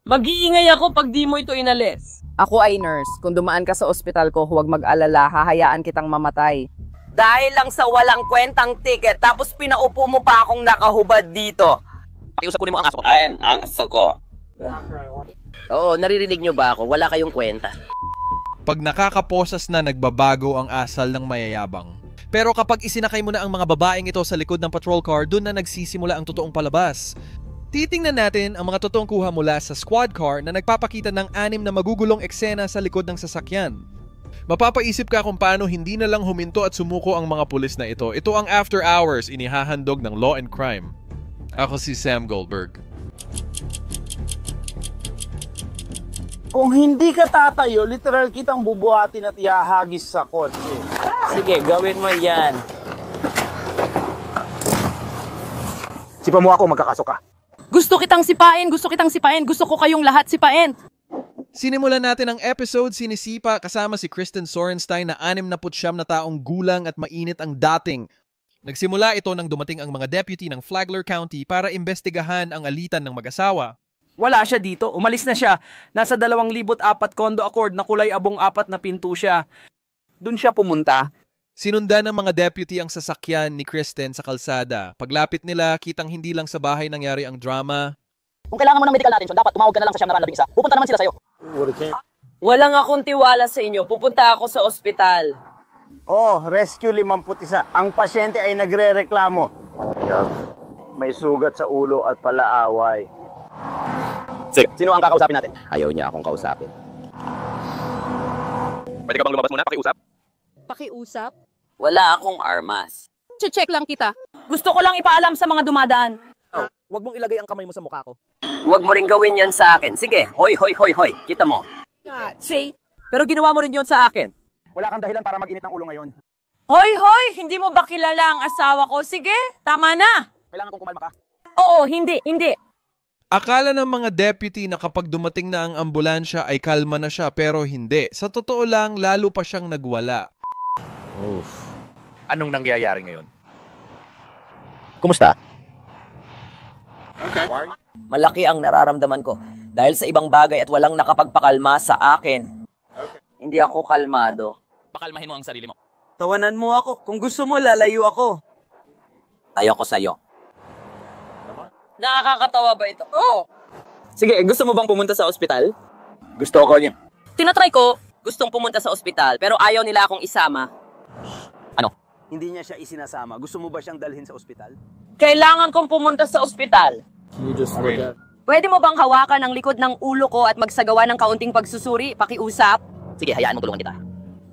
Mag-iingay ako pag di mo ito inalis. Ako ay nurse. Kung dumaan ka sa ospital ko, huwag mag-alala, hahayaan kitang mamatay. Dahil lang sa walang kwentang ticket, tapos pinaupo mo pa akong nakahubad dito. Pakiusap kunin mo ang aso ko. Ayan, ang aso ko. Oo, naririnig nyo ba ako? Wala kayong kwenta. Pag nakakaposas na, nagbabago ang asal ng mayayabang. Pero kapag isinakay mo na ang mga babaeng ito sa likod ng patrol car, doon na nagsisimula ang totoong palabas. Titingnan natin ang mga totoong kuha mula sa squad car na nagpapakita ng 6 na magugulong eksena sa likod ng sasakyan. Mapapaisip ka kung paano hindi na lang huminto at sumuko ang mga pulis na ito. Ito ang After Hours, inihahandog ng Law and Crime. Ako si Sam Goldberg. Kung hindi ka tatayo, literal kitang bubuhatin at ihahagis sa kotse. Sige, gawin mo yan. Sipa mo ako, magkakaso ka. Gusto kitang sipain, gusto kitang sipain, gusto ko kayong lahat sipain. Sinimulan natin ang episode sinisipa kasama si Kristen Sorenstein na 69 na taong gulang at mainit ang dating. Nagsimula ito nang dumating ang mga deputy ng Flagler County para imbestigahan ang alitan ng mag-asawa. Wala siya dito. Umalis na siya. Nasa 2,004 condo accord na kulay abong 4 na pinto siya. Doon siya pumunta. Sinundan ng mga deputy ang sasakyan ni Kristen sa kalsada. Paglapit nila, kitang hindi lang sa bahay nangyari ang drama. Kung kailangan mo ng medical attention, dapat tumawag ka na lang sa siyam na random isa. Pupunta naman sila sa'yo. Walang akong tiwala sa inyo. Pupunta ako sa ospital. Oh, Rescue 51. Ang pasyente ay nagre-reklamo. May sugat sa ulo at palaaway. Sige, sino ang kakausapin natin? Ayaw niya akong kausapin. Pwede ka bang lumabas muna? Pakiusap? Pakiusap? Wala akong armas. Check lang kita. Gusto ko lang ipaalam sa mga dumadaan. Huwag mong ilagay ang kamay mo sa mukha ko. Huwag mo rin gawin yan sa akin. Sige, hoy, hoy, hoy, hoy. Kita mo. See? Pero ginawa mo rin yon sa akin. Wala kang dahilan para mag-init ng ulo ngayon. Hoy, hoy! Hindi mo ba kilala ang asawa ko? Sige, tama na. Kailangan kong kumalma ka. Oo, hindi. Akala ng mga deputy na kapag dumating na ang ambulansya ay kalma na siya pero hindi. Sa totoo lang, lalo pa siyang nagwala. Anong nangyayari ngayon? Kumusta? Malaki ang nararamdaman ko dahil sa ibang bagay at walang nakapagpakalma sa akin. Hindi ako kalmado. Pakalmahin mo ang sarili mo. Tawanan mo ako. Kung gusto mo, lalayo ako. Ayoko sa'yo. Nakakatawa ba ito? Oo. Sige, gusto mo bang pumunta sa ospital? Gusto ko niya. Tinatry ko. Gustong pumunta sa ospital, pero ayaw nila akong isama. Ano? Hindi niya siya isinasama. Gusto mo ba siyang dalhin sa ospital? Kailangan kong pumunta sa ospital. Pwede mo bang hawakan ang likod ng ulo ko at magsagawa ng kaunting pagsusuri? Pakiusap? Sige, hayaan mo tulungan kita.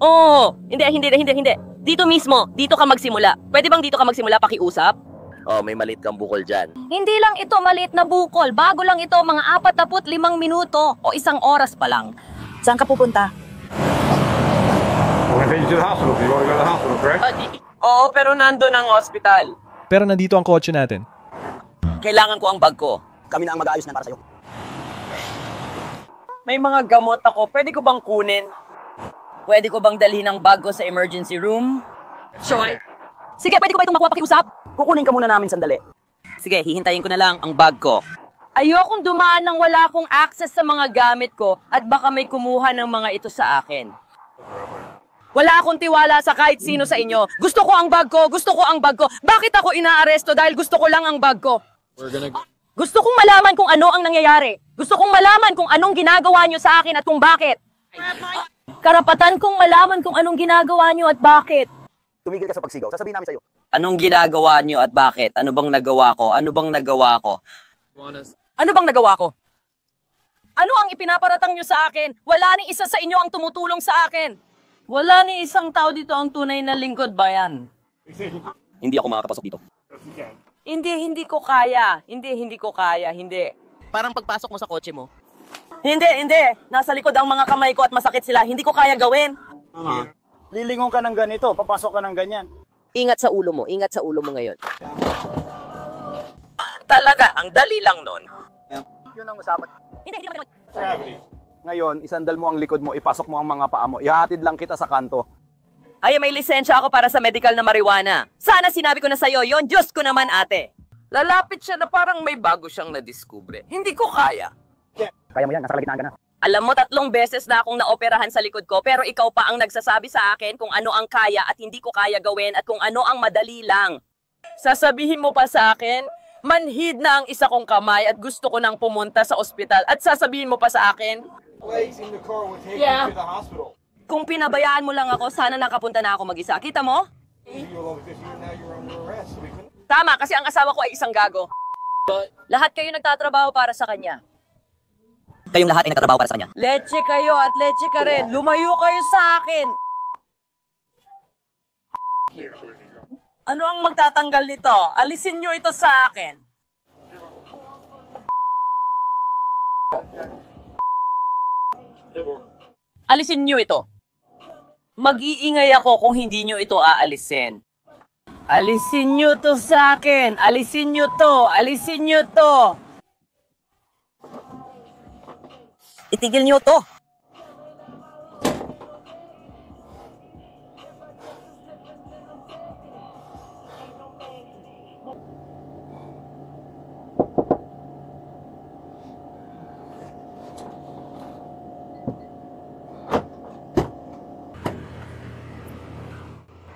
Oo. Hindi. Dito mismo. Dito ka magsimula. Pwede bang dito ka magsimula? Pakiusap? Oh, may maliit kang bukol dyan. Hindi lang ito maliit na bukol. Bago lang ito, mga 45 minuto o 1 oras pa lang. Saan ka pupunta? Oo, pero nandun ang ospital. Pero nandito ang kotse natin. Kailangan ko ang bag ko. Kami na ang mag-aayos na para sa'yo. May mga gamot ako. Pwede ko bang kunin? Pwede ko bang dalhin ang bag ko sa emergency room? Sure. Sige, pwede ko ba itong makuha pakiusap? Kukunin ka muna namin sandali. Sige, hihintayin ko na lang ang bag ko. Ayokong dumaan nang wala akong access sa mga gamit ko at baka may kumuha ng mga ito sa akin. Wala akong tiwala sa kahit sino sa inyo. Gusto ko ang bag ko. Bakit ako inaaresto dahil gusto ko lang ang bag ko? Gusto kong malaman kung ano ang nangyayari. Gusto kong malaman kung anong ginagawa nyo sa akin at kung bakit. Karapatan kong malaman kung anong ginagawa nyo at bakit. Tumigil ka sa pagsigaw. Sasabihin namin sa'yo. Anong ginagawa nyo at bakit? Ano bang nagawa ko? Ano bang nagawa ko? Ano ang ipinaparatang nyo sa akin? Wala ni isa sa inyo ang tumutulong sa akin. Wala ni isang tao dito ang tunay na lingkod ba yan? Hindi ako makakapasok dito. Hindi ko kaya. Hindi ko kaya. Parang pagpasok mo sa kotse mo. Hindi. Nasa likod ang mga kamay ko at masakit sila. Hindi ko kaya gawin. Lilingon ka ng ganito, papasok ka ng ganyan. Ingat sa ulo mo ngayon. Talaga, ang dali lang nun. Yun ang usapan. Hindi. Ngayon, isandal mo ang likod mo, ipasok mo ang mga paa mo. Ihahatid lang kita sa kanto. Ay, may lisensya ako para sa medical na marijuana. Sana sinabi ko na sa'yo yon. Diyos ko naman, ate. Lalapit siya na parang may bago siyang nadiskubre. Hindi ko kaya. Kaya mo yan, nasa kalagitnaan ka na. Alam mo, 3 beses na akong naoperahan sa likod ko, pero ikaw pa ang nagsasabi sa akin kung ano ang kaya at hindi ko kaya gawin at kung ano ang madali lang. Sasabihin mo pa sa akin, manhid na ang isa kong kamay at gusto ko nang pumunta sa ospital at sasabihin mo pa sa akin, yeah. Kung pinabayaan mo lang ako, sana nakapunta na ako mag-isa. Kita mo? Tama, kasi ang asawa ko ay isang gago. Lahat kayo nagtatrabaho para sa kanya. Kayong lahat ay nagtatrabaho para sa kanya. Leche kayo at leche ka rin. Lumayo kayo sa akin. Ano ang magtatanggal nito? Alisin nyo ito sa akin. Alisin nyo ito. Mag-iingay ako kung hindi nyo ito aalisin. Alisin nyo to sa akin. Alisin nyo to. Alisin nyo to. Itigil niyo to.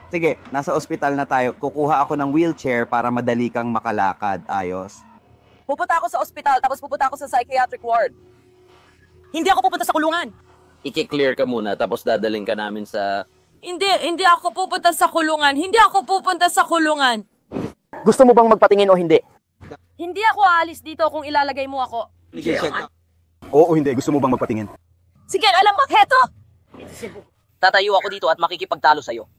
Sige, nasa ospital na tayo. Kukuha ako ng wheelchair para madali kang makalakad. Ayos. Pupunta ako sa ospital, tapos pupunta ako sa psychiatric ward. Hindi ako pupunta sa kulungan. I-clear ka muna, tapos dadaling ka namin sa... Hindi ako pupunta sa kulungan. Hindi ako pupunta sa kulungan. Gusto mo bang magpatingin o hindi? Hindi ako aalis dito kung ilalagay mo ako. Oo, hindi. Gusto mo bang magpatingin? Sige, alam mo, heto! Tatayo ako dito at makikipagtalo sa'yo.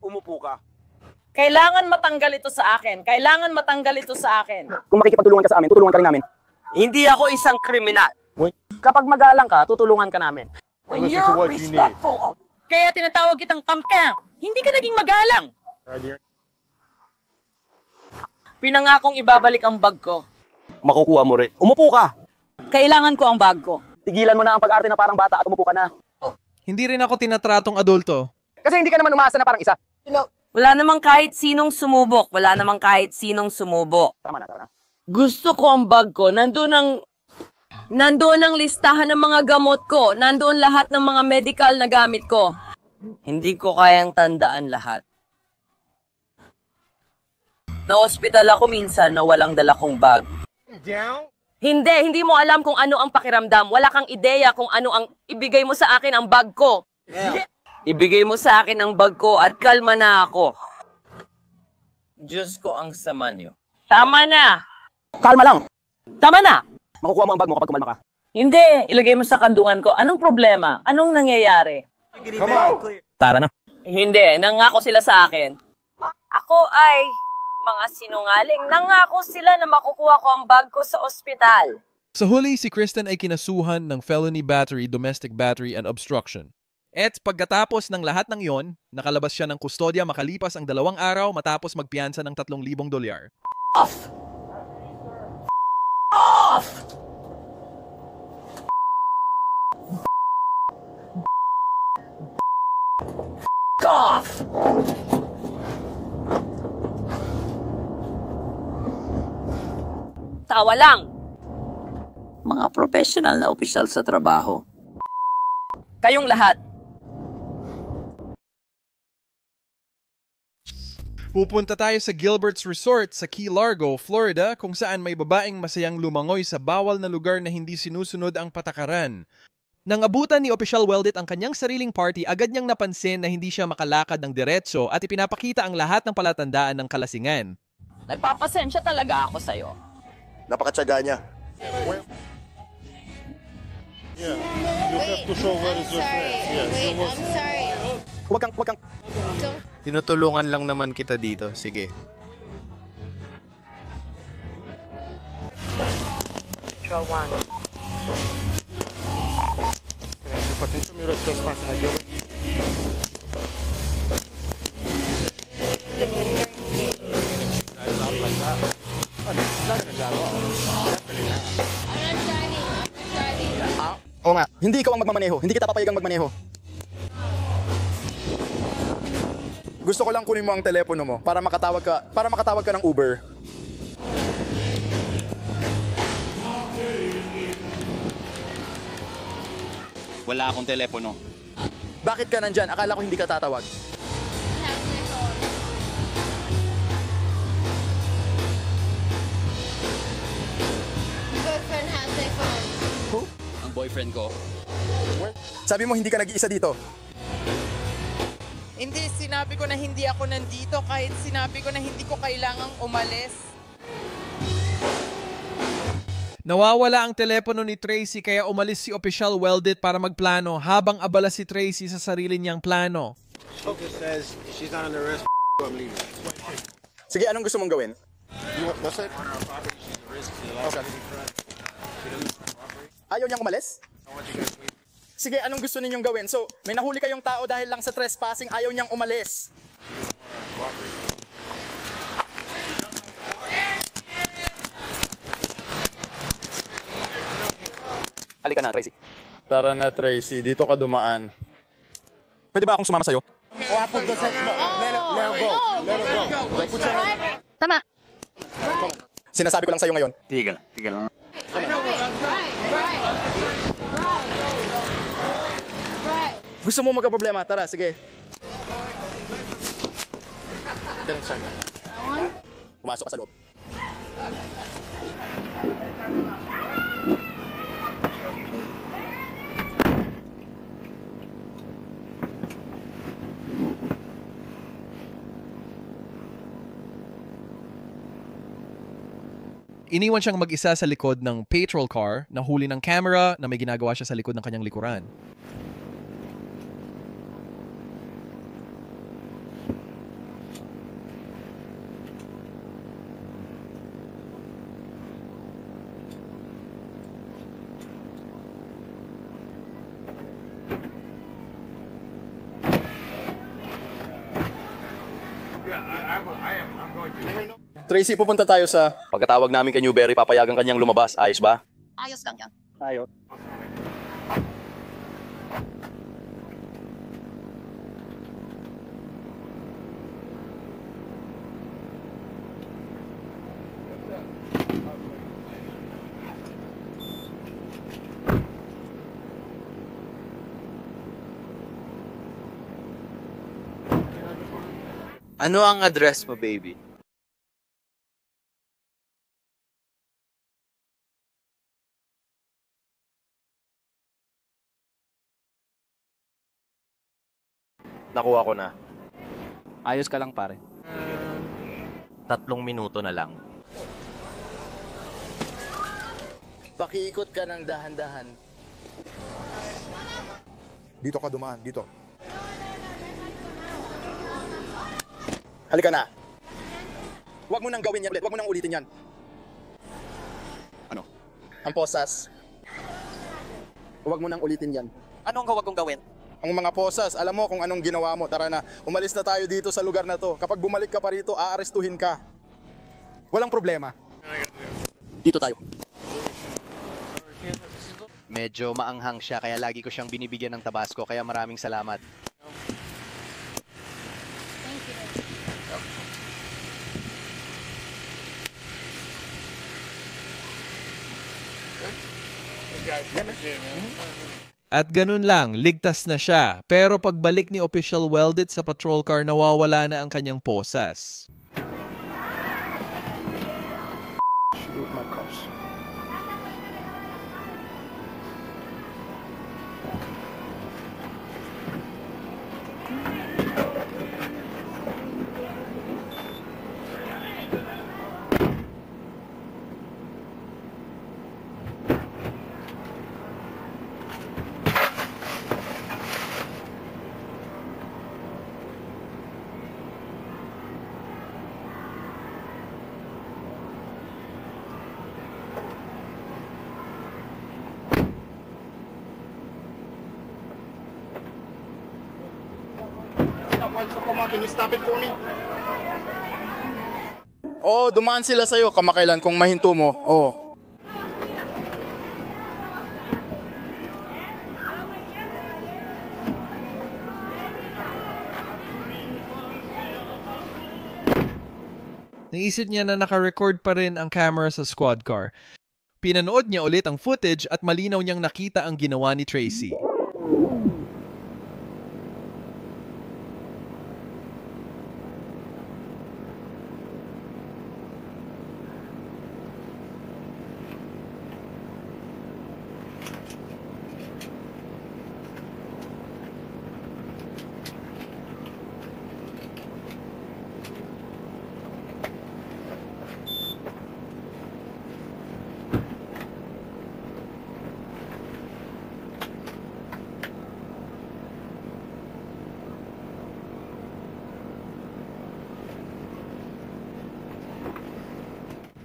Umupo ka. Kailangan matanggal ito sa akin. Kailangan matanggal ito sa akin. Kung makikipagtulungan ka sa amin, tutulungan ka rin namin. Hindi ako isang kriminal. Kapag magalang ka, tutulungan ka namin. When you're respectful. Kaya tinatawag kitang kamkang. Hindi ka naging magalang. Pinangakong ibabalik ang bag ko. Makukuha mo rin. Umupo ka. Kailangan ko ang bag ko. Tigilan mo na ang pag-arte na parang bata at umupo ka na. Hindi rin ako tinatratong adulto. Kasi hindi ka naman umaasa na parang isa. Wala namang kahit sinong sumubok. Wala namang kahit sinong sumubok. Tama na. Gusto ko ang bag ko. Nandoon ang listahan ng mga gamot ko. Nandoon lahat ng mga medical na gamit ko. Hindi ko kayang tandaan lahat. Na-hospital ako minsan na walang dala kong bag. Hindi mo alam kung ano ang pakiramdam. Wala kang ideya kung ano ang ibigay mo sa akin ang bag ko. Ibigay mo sa akin ang bag ko at kalma na ako. Diyos ko ang sama niyo. Tama na! Kalma lang. Tama na! Makukuha mo ang bag mo kapag kumalma ka. Hindi, ilagay mo sa kandungan ko. Anong problema? Anong nangyayari? Tara na. Hindi, nangako sila sa akin. Ako ay mga sinungaling. Nangako sila na makukuha ko ang bag ko sa ospital. Sa huli, si Kristen ay kinasuhan ng felony battery, domestic battery, and obstruction. At pagkatapos ng lahat ng yon, nakalabas siya ng kustodya makalipas ang 2 araw matapos magpiyansa ng $3,000. Off! Off! Off! Tawa lang. Mga professional na opisyal sa trabaho. Kayong lahat. Pupunta tayo sa Gilbert's Resort sa Key Largo, Florida, kung saan may babaeng masayang lumangoy sa bawal na lugar na hindi sinusunod ang patakaran. Nang abutan ni Opisyal Weldit ang kanyang sariling party, agad niyang napansin na hindi siya makalakad ng diretso at ipinapakita ang lahat ng palatandaan ng kalasingan. Nagpapasensya talaga ako sa'yo. Napakatsaga niya. Huwag kang. Tinutulungan lang naman kita dito. Sige. Oo nga, hindi ikaw ang magmamaneho. Hindi kita papayagang magmaneho. Gusto ko lang kunin mo ang telepono mo para makatawag ka ng Uber. Wala akong telepono. Bakit ka nandyan? Akala ko hindi ka tatawag. Boyfriend has a phone. Who? Ang boyfriend ko. Sabi mo hindi ka nag-iisa dito. Hindi, sinabi ko na hindi ako nandito kahit sinabi ko na hindi ko kailangang umalis. Nawawala ang telepono ni Tracy kaya umalis si Official Weldit para magplano habang abala si Tracy sa sarili niyang plano. Sige, anong gusto mong gawin? Ayaw niyang umalis? Sige, anong gusto ninyong gawin? So, may nahuli kayong tao dahil lang sa trespassing, ayaw niyang umalis. Halika na, Tracy. Tara na, Tracy. Dito ka dumaan. Pwede ba akong sumama sa'yo? Tama. Sinasabi ko lang sa'yo ngayon. Tigil lang. Gusto mo magka-problema? Tara, sige. Pumasok ka sa loob. Iniwan siyang mag-isa sa likod ng patrol car na huli ng camera na may ginagawa siya sa likod ng kanyang likuran. Tracy, pupunta tayo sa... Pagkatawag namin kay Newberry, papayagan kanyang lumabas. Ayos ba? Ayos lang yan. Ayos. Ano ang address mo, baby? Nakuha ko na. Ayos ka lang, pare. 3 minuto na lang. Pakiikot ka ng dahan-dahan. Dito ka dumaan, dito. Halika na. Huwag mo nang gawin yan ulit. Huwag mo nang ulitin yan. Ano? Ang posas. Huwag mo nang ulitin yan. Ano ang huwag kong gawin? Ang mga posas, alam mo kung anong ginawa mo. Tara na, umalis na tayo dito sa lugar na to. Kapag bumalik ka pa rito, aarestuhin ka. Walang problema. Dito tayo. Medyo maanghang siya kaya lagi ko siyang binibigyan ng Tabasco kaya maraming salamat. At ganun lang, ligtas na siya. Pero pagbalik ni Official Weldit sa patrol car, nawawala na ang kanyang posas. Oh, dumaan sila sa'yo kamakailan kung mahinto mo. Oh. Naisip niya na naka-record pa rin ang camera sa squad car. Pinanood niya ulit ang footage at malinaw niyang nakita ang ginawa ni Tracy.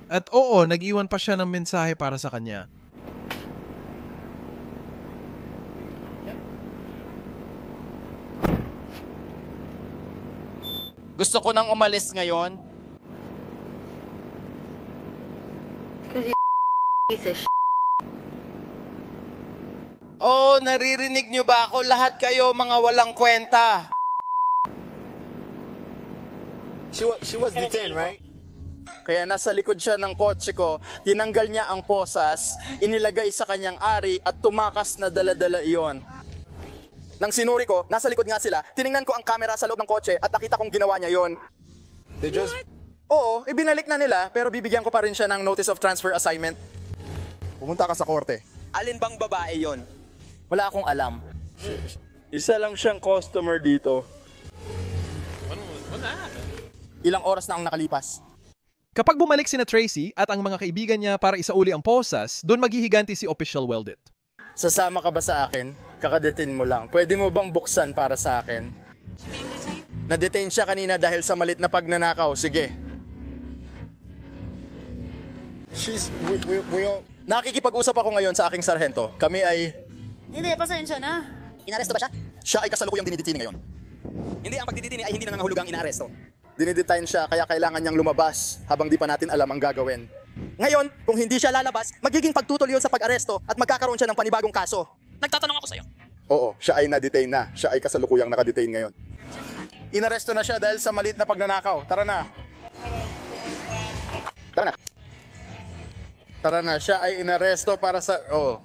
At oo, nag-iwan pa siya ng mensahe para sa kanya. Gusto ko nang umalis ngayon. Oh, naririnig niyo ba ako? Lahat kayo mga walang kwenta. She was detained, right? Kaya nasa likod siya ng kotse ko, tinanggal niya ang posas, inilagay sa kanyang ari at tumakas na dala-dala iyon. Nang sinuri ko, nasa likod nga sila, tiningnan ko ang camera sa loob ng kotse at nakita kong ginawa niya yon. They just... Oo, ibinalik na nila, pero bibigyan ko pa rin siya ng notice of transfer assignment. Pumunta ka sa korte. Alin bang babae yon? Wala akong alam. Isa lang siyang customer dito. Ilang oras na ang nakalipas. Kapag bumalik sina Tracy at ang mga kaibigan niya para isauli ang posas, doon maghihiganti si Official Weldit. Sasama ka ba sa akin? Kakadetain mo lang. Pwede mo bang buksan para sa akin? Na-detain siya kanina dahil sa malit na pagnanakaw. Sige. Nakikipag-usap ako ngayon sa aking sarhento. Kami ay... Hindi, pasensya na. Inaresto ba siya? Siya ay kasalukuyang dinidetine ngayon. Hindi, ang pagdidetine ay hindi na nangahulugang inaaresto. Dinidetain siya kaya kailangan niyang lumabas habang di pa natin alam ang gagawin. Ngayon, kung hindi siya lalabas, magiging pagtutol yun sa pag-aresto at magkakaroon siya ng panibagong kaso. Nagtatanong ako sa'yo. Oo, siya ay na-detain na. Siya ay kasalukuyang nakadetain ngayon. Inaresto na siya dahil sa maliit na pagnanakaw. Tara na. Tara na. Tara na, siya ay inaresto para sa... Oo.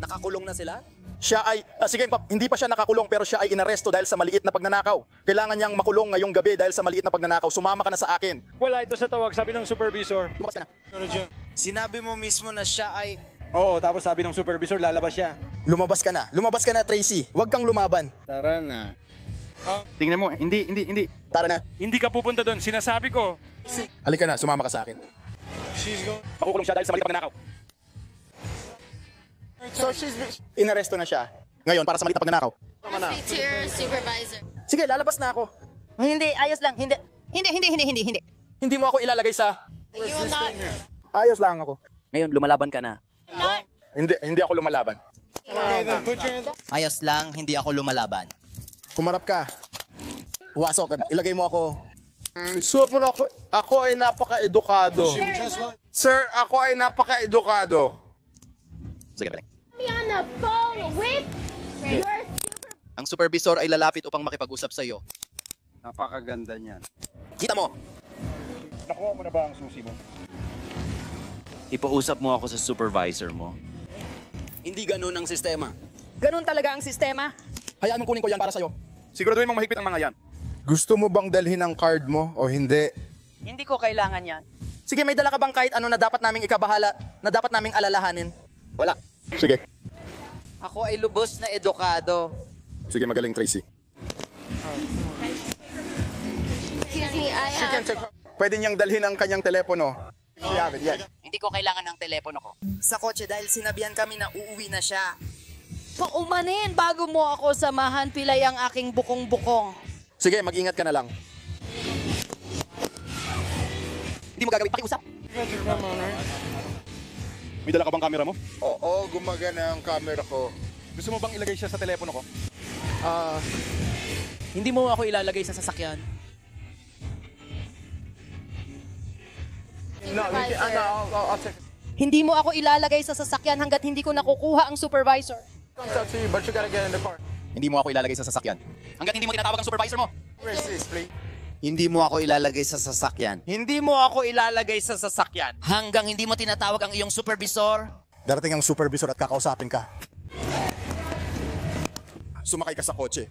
Nakakulong na sila? Siya ay... sige, hindi pa siya nakakulong pero siya ay inaresto dahil sa maliit na pagnanakaw. Kailangan niyang makulong ngayong gabi dahil sa maliit na pagnanakaw. Sumama ka na sa akin. Wala ito sa tawag, sabi ng supervisor. Lumabas ka na. Sinabi mo mismo na siya ay... Oo, tapos sabi ng supervisor, lalabas siya. Lumabas ka na. Lumabas ka na, Tracy. Huwag kang lumaban. Tara na. Tingnan mo, hindi. Tara na. Hindi ka pupunta doon, sinasabi ko. Halika na, sumama ka sa akin. Makukulong siya dahil sa maliit na pagnanakaw. So inaresto na siya. Ngayon, para sa maliit na pagnanakaw. Speak to your supervisor. Sige, lalabas na ako. Hindi, ayos lang. Hindi. Hindi mo ako ilalagay sa... You will not. Ayos lang ako. Ngayon, lumalaban ka na. Hindi ako lumalaban. Ayos lang, hindi ako lumalaban. Kumarap ka. Wasok, ilagay mo ako. Suot mo na ako. Ako ay napaka-edukado. Sir, ako ay napaka-edukado. Sige, balik. On the phone with your Ang supervisor ay lalapit upang makipag-usap sa iyo. Napakaganda niyan. Kita mo! Nakuha mo na ba ang susi mo? Ipausap mo ako sa supervisor mo. Hindi ganun ang sistema. Ganun talaga ang sistema. Hayaan mong kunin ko yan para sa'yo. Siguraduhin mong mahigpit ang mga yan. Gusto mo bang dalhin ang card mo o hindi? Hindi ko kailangan yan. Sige, may dala ka bang kahit ano na dapat naming ikabahala, na dapat naming alalahanin? Wala. Sige. Ako ay lubos na edukado. Sige, magaling, Tracy. Excuse me, I have... Pwede niyang dalhin ang kanyang telepono. Hindi ko kailangan ng telepono ko. Sa kotse dahil sinabihan kami na uuwi na siya. Paumanin bago mo ako samahan, pilay ang aking bukong-bukong. Sige, mag-ingat ka na lang. Hindi mo gagawin pakiusap. May dala ka bang camera mo? Oo, gumagana ang camera ko. Gusto mo bang ilagay siya sa telepono ko? Hindi mo ako ilalagay sa sasakyan. Hindi mo ako ilalagay sa sasakyan hanggat hindi ko nakukuha ang supervisor. Hindi mo ako ilalagay sa sasakyan. Hanggat hindi mo tinatawag ang supervisor mo. Hindi mo ako ilalagay sa sasakyan. Hindi mo ako ilalagay sa sasakyan. Hanggang hindi mo tinatawag ang iyong supervisor. Darating ang supervisor at kakausapin ka. Sumakay ka sa kotse.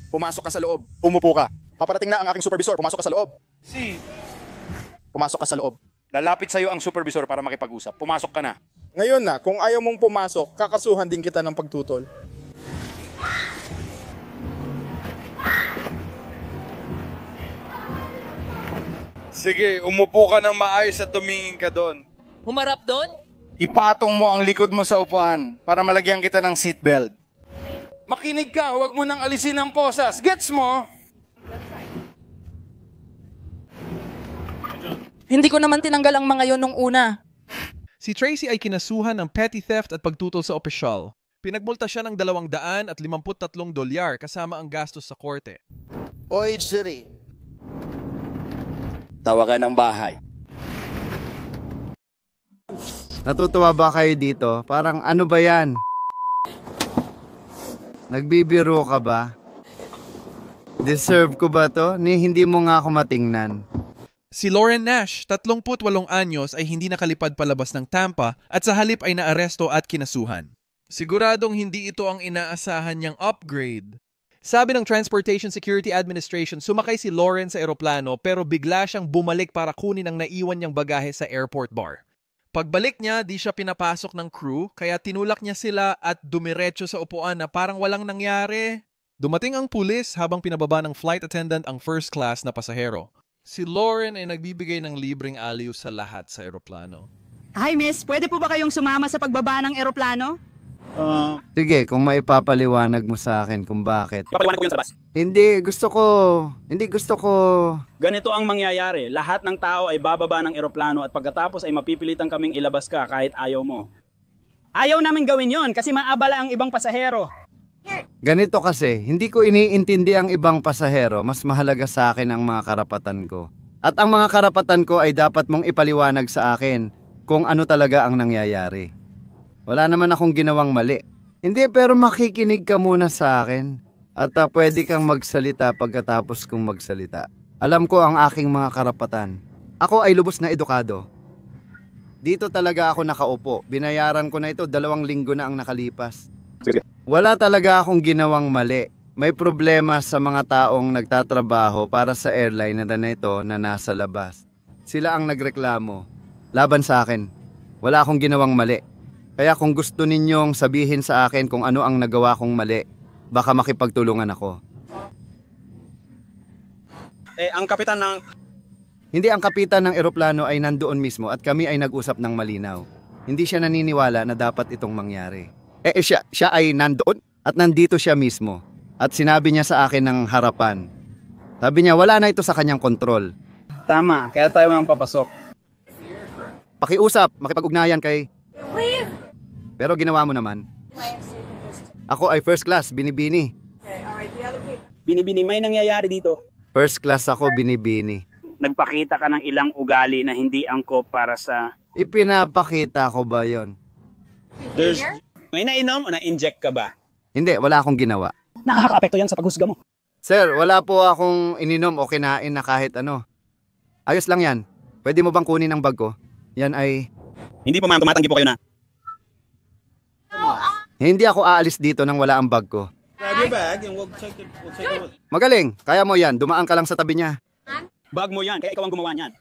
Pumasok ka sa loob. Umupo ka. Paparating na ang aking supervisor. Pumasok ka sa loob. Pumasok ka sa loob. Lalapit sa'yo ang supervisor para makipag-usap. Pumasok ka na. Ngayon na, kung ayaw mong pumasok, kakasuhan din kita ng pagtutol. Sige, umupo ka ng maayos at tumingin ka doon. Humarap doon? Ipatong mo ang likod mo sa upuan para malagyan kita ng seatbelt. Makinig ka, huwag mo nang alisin ang posas. Gets mo? Hindi ko naman tinanggal ang mga yon nung una. Si Tracy ay kinasuhan ng petty theft at pagtutol sa opisyal. Pinagmulta siya ng $253 kasama ang gastos sa korte. Oy, Siri. Tawagan ng bahay. Natutuwa ba kayo dito? Parang ano ba yan? Nagbibiro ka ba? Deserve ko ba to? Hindi mo nga ako matingnan. Si Lauren Nash, 38 anyos, ay hindi nakalipad palabas ng Tampa at sa halip ay naaresto at kinasuhan. Siguradong hindi ito ang inaasahan niyang upgrade. Sabi ng Transportation Security Administration, sumakay si Lauren sa eroplano pero bigla siyang bumalik para kunin ang naiwan niyang bagahe sa airport bar. Pagbalik niya, di siya pinapasok ng crew kaya tinulak niya sila at dumiretso sa upuan na parang walang nangyari. Dumating ang pulis habang pinababa ng flight attendant ang first class na pasahero. Si Lauren ay nagbibigay ng libreng aliw sa lahat sa eroplano. Hi miss, pwede po ba kayong sumama sa pagbaba ng eroplano? Sige, kung maipapaliwanag mo sa akin kung bakit. Papaliwanag ko yun sa labas. Hindi gusto ko. Ganito ang mangyayari. Lahat ng tao ay bababa ng eroplano at pagkatapos ay mapipilitan kaming ilabas ka kahit ayaw mo. Ayaw namin gawin yon kasi maabala ang ibang pasahero. Ganito kasi, hindi ko iniintindi ang ibang pasahero. Mas mahalaga sa akin ang mga karapatan ko. At ang mga karapatan ko ay dapat mong ipaliwanag sa akin kung ano talaga ang nangyayari. Wala naman akong ginawang mali. Hindi, pero makikinig ka muna sa akin. At pwede kang magsalita pagkatapos kong magsalita. Alam ko ang aking mga karapatan. Ako ay lubos na edukado. Dito talaga ako nakaupo. Binayaran ko na ito, 2 linggo na ang nakalipas. Wala talaga akong ginawang mali. May problema sa mga taong nagtatrabaho para sa airline na ito na nasa labas. Sila ang nagreklamo. Laban sa akin. Wala akong ginawang mali. Kaya kung gusto ninyong sabihin sa akin kung ano ang nagawa kong mali, baka makipagtulungan ako. Ang kapitan ng... Hindi, ang kapitan ng eroplano ay nandoon mismo at kami ay nag-usap ng malinaw. Hindi siya naniniwala na dapat itong mangyari. Siya ay nandoon at nandito siya mismo. At sinabi niya sa akin ng harapan. Sabi niya, wala na ito sa kanyang kontrol. Tama, kaya tayo ang papasok. Pakiusap, makipag-ugnayan kay... Pero ginawa mo naman. Ako ay first class, binibini. Binibini, may nangyayari dito. First class ako, binibini. Nagpakita ka ng ilang ugali na hindi angkop para sa... Ipinapakita ko ba yon? May nainom o na-inject ka ba? Hindi, wala akong ginawa. Nakaka-apekto yan sa paghusga mo. Sir, wala po akong ininom o kinain na kahit ano. Ayos lang yan. Pwede mo bang kunin ang bag ko? Yan ay... Hindi po ma'am, tumatanggi po kayo na. Hindi ako aalis dito nang wala ang bag ko. Grab your bag and we'll check it. Magaling, kaya mo yan. Dumaan ka lang sa tabi niya. Bag mo yan, kaya ikaw ang gumawa niyan.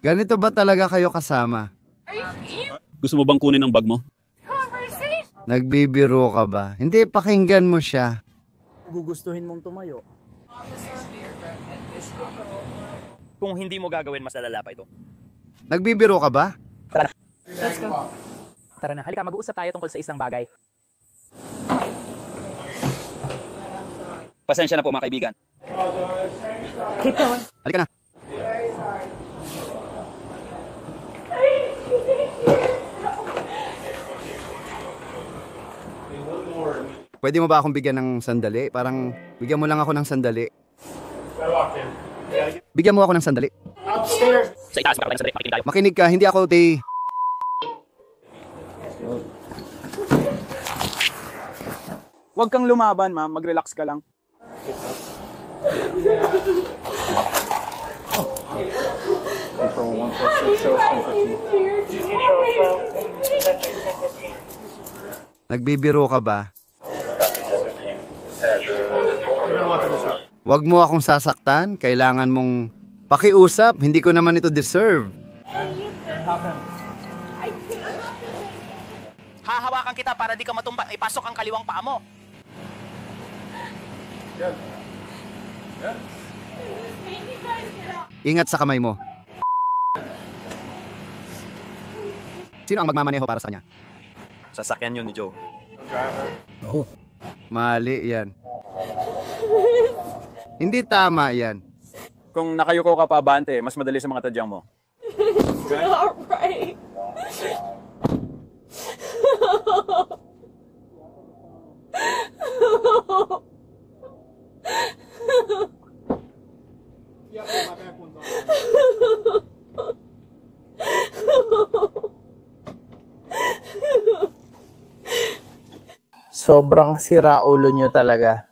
Ganito ba talaga kayo kasama? Gusto mo bang kunin ang bag mo? Nagbibiro ka ba? Hindi, pakinggan mo siya. Gugustuhin mong tumayo. Kung hindi mo gagawin, mas lalala pa ito. Nagbibiro ka ba? Tara. Let's go. Tara na, halika, mag-uusap tayo tungkol sa isang bagay. Pasensya na po mga kaibigan. Keep going. Halika na. Pwede mo ba akong bigyan ng sandali? Parang bigyan mo lang ako ng sandali. Bigyan mo ako ng sandali. Upstairs. Sa itaas, makakain sandali. Makikinig tayo. Makinig ka, hindi ako Huwag kang lumaban, ma'am. Mag-relax ka lang. Nagbibiro ka ba? Huwag mo akong sasaktan. Kailangan mong pakiusap. Hindi ko naman ito deserve. Hahawakan kita para di ka matumba. Ipasok ang kaliwang paa mo. Ingat sa kamay mo. Sino ang magmamaneho para sa kanya? Sasakyan yun ni Joe. Oh. Mali yan. Hindi tama yan. Kung nakayuko ka pa abante, mas madali sa mga tadyang mo. not right. Sobrang sira ulo nyo talaga.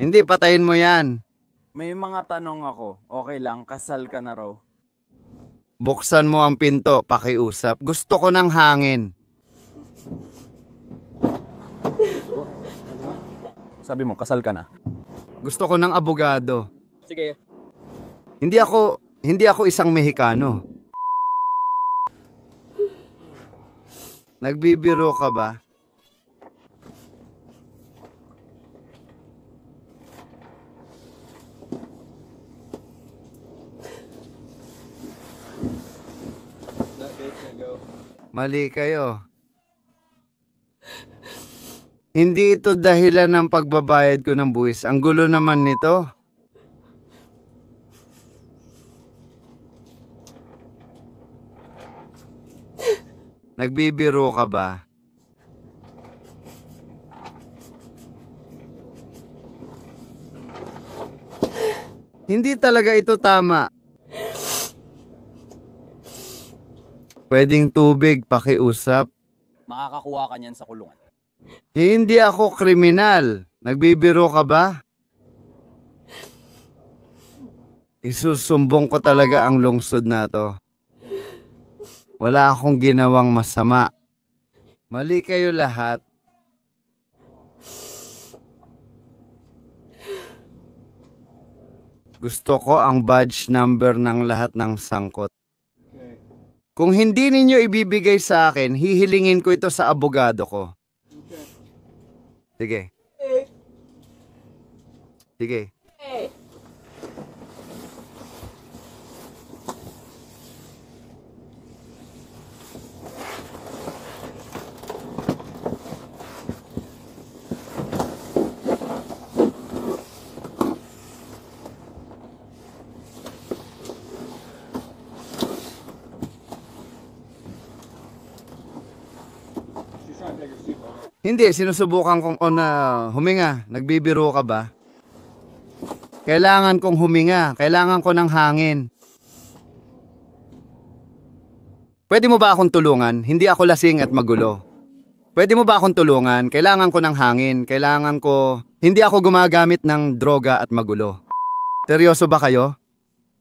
Hindi, patayin mo yan. May mga tanong ako. Okay lang, kasal ka na raw. Buksan mo ang pinto, pakiusap. Gusto ko ng hangin. Sabi mo, kasal ka na. Gusto ko ng abogado. Sige. Hindi ako isang Mexicano. Nagbibiro ka ba? Mali kayo. Hindi ito dahilan ng pagbabayad ko ng buwis. Ang gulo naman nito. Nagbibiro ka ba? Hindi talaga ito tama. Pwedeng tubig, pakiusap. Makakakuha ka niyan sa kulungan. Hindi ako kriminal. Nagbibiro ka ba? Isusumbong ko talaga ang lungsod na to. Wala akong ginawang masama. Mali kayo lahat. Gusto ko ang badge number ng lahat ng sangkot. Kung hindi ninyo ibibigay sa akin, hihilingin ko ito sa abogado ko. Sige. Sige. Hindi, sinusubukan kong huminga. Nagbibiro ka ba? Kailangan kong huminga. Kailangan ko ng hangin. Pwede mo ba akong tulungan? Hindi ako lasing at magulo. Pwede mo ba akong tulungan? Kailangan ko ng hangin. Hindi ako gumagamit ng droga at magulo. Seryoso ba kayo?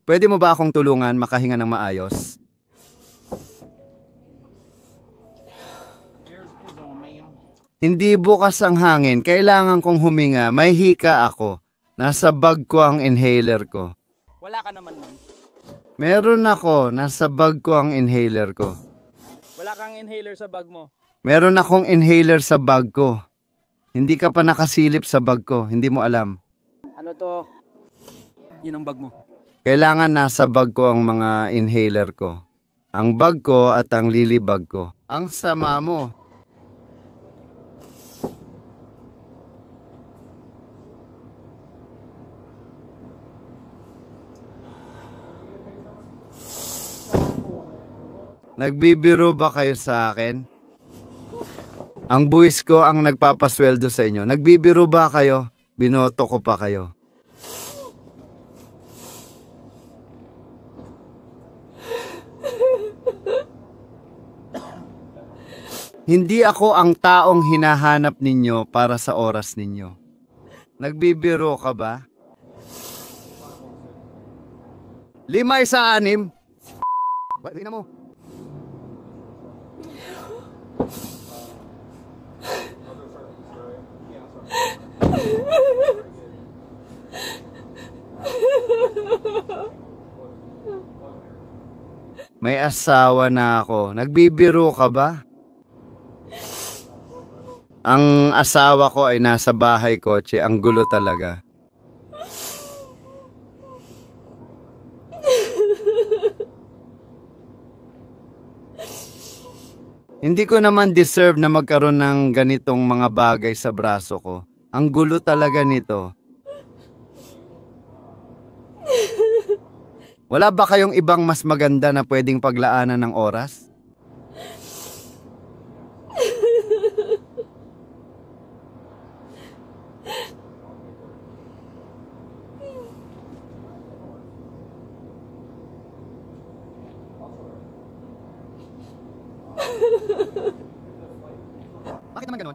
Pwede mo ba akong tulungan makahinga ng maayos? Hindi bukas ang hangin. Kailangan kong huminga. May hika ako. Nasa bag ko ang inhaler ko. Wala ka naman nun. Meron ako. Nasa bag ko ang inhaler ko. Wala kang inhaler sa bag mo. Meron akong inhaler sa bag ko. Hindi ka pa nakasilip sa bag ko. Hindi mo alam. Ano to? Yun ang bag mo. Kailangan nasa bag ko ang mga inhaler ko. Ang bag ko at ang lily bag ko. Ang sama mo. Nagbibiro ba kayo sa akin? Ang buwis ko ang nagpapasweldo sa inyo. Nagbibiro ba kayo? Binoto ko pa kayo. Hindi ako ang taong hinahanap ninyo para sa oras ninyo. Nagbibiro ka ba? 5-6. Pwede na mo. May asawa na ako. Nagbibiro ka ba? Ang asawa ko ay nasa bahay kotse. Ang gulo talaga. Hindi ko naman deserve na magkaroon ng ganitong mga bagay sa braso ko. Ang gulo talaga nito. Wala ba kayong ibang mas maganda na pwedeng paglaanan ng oras?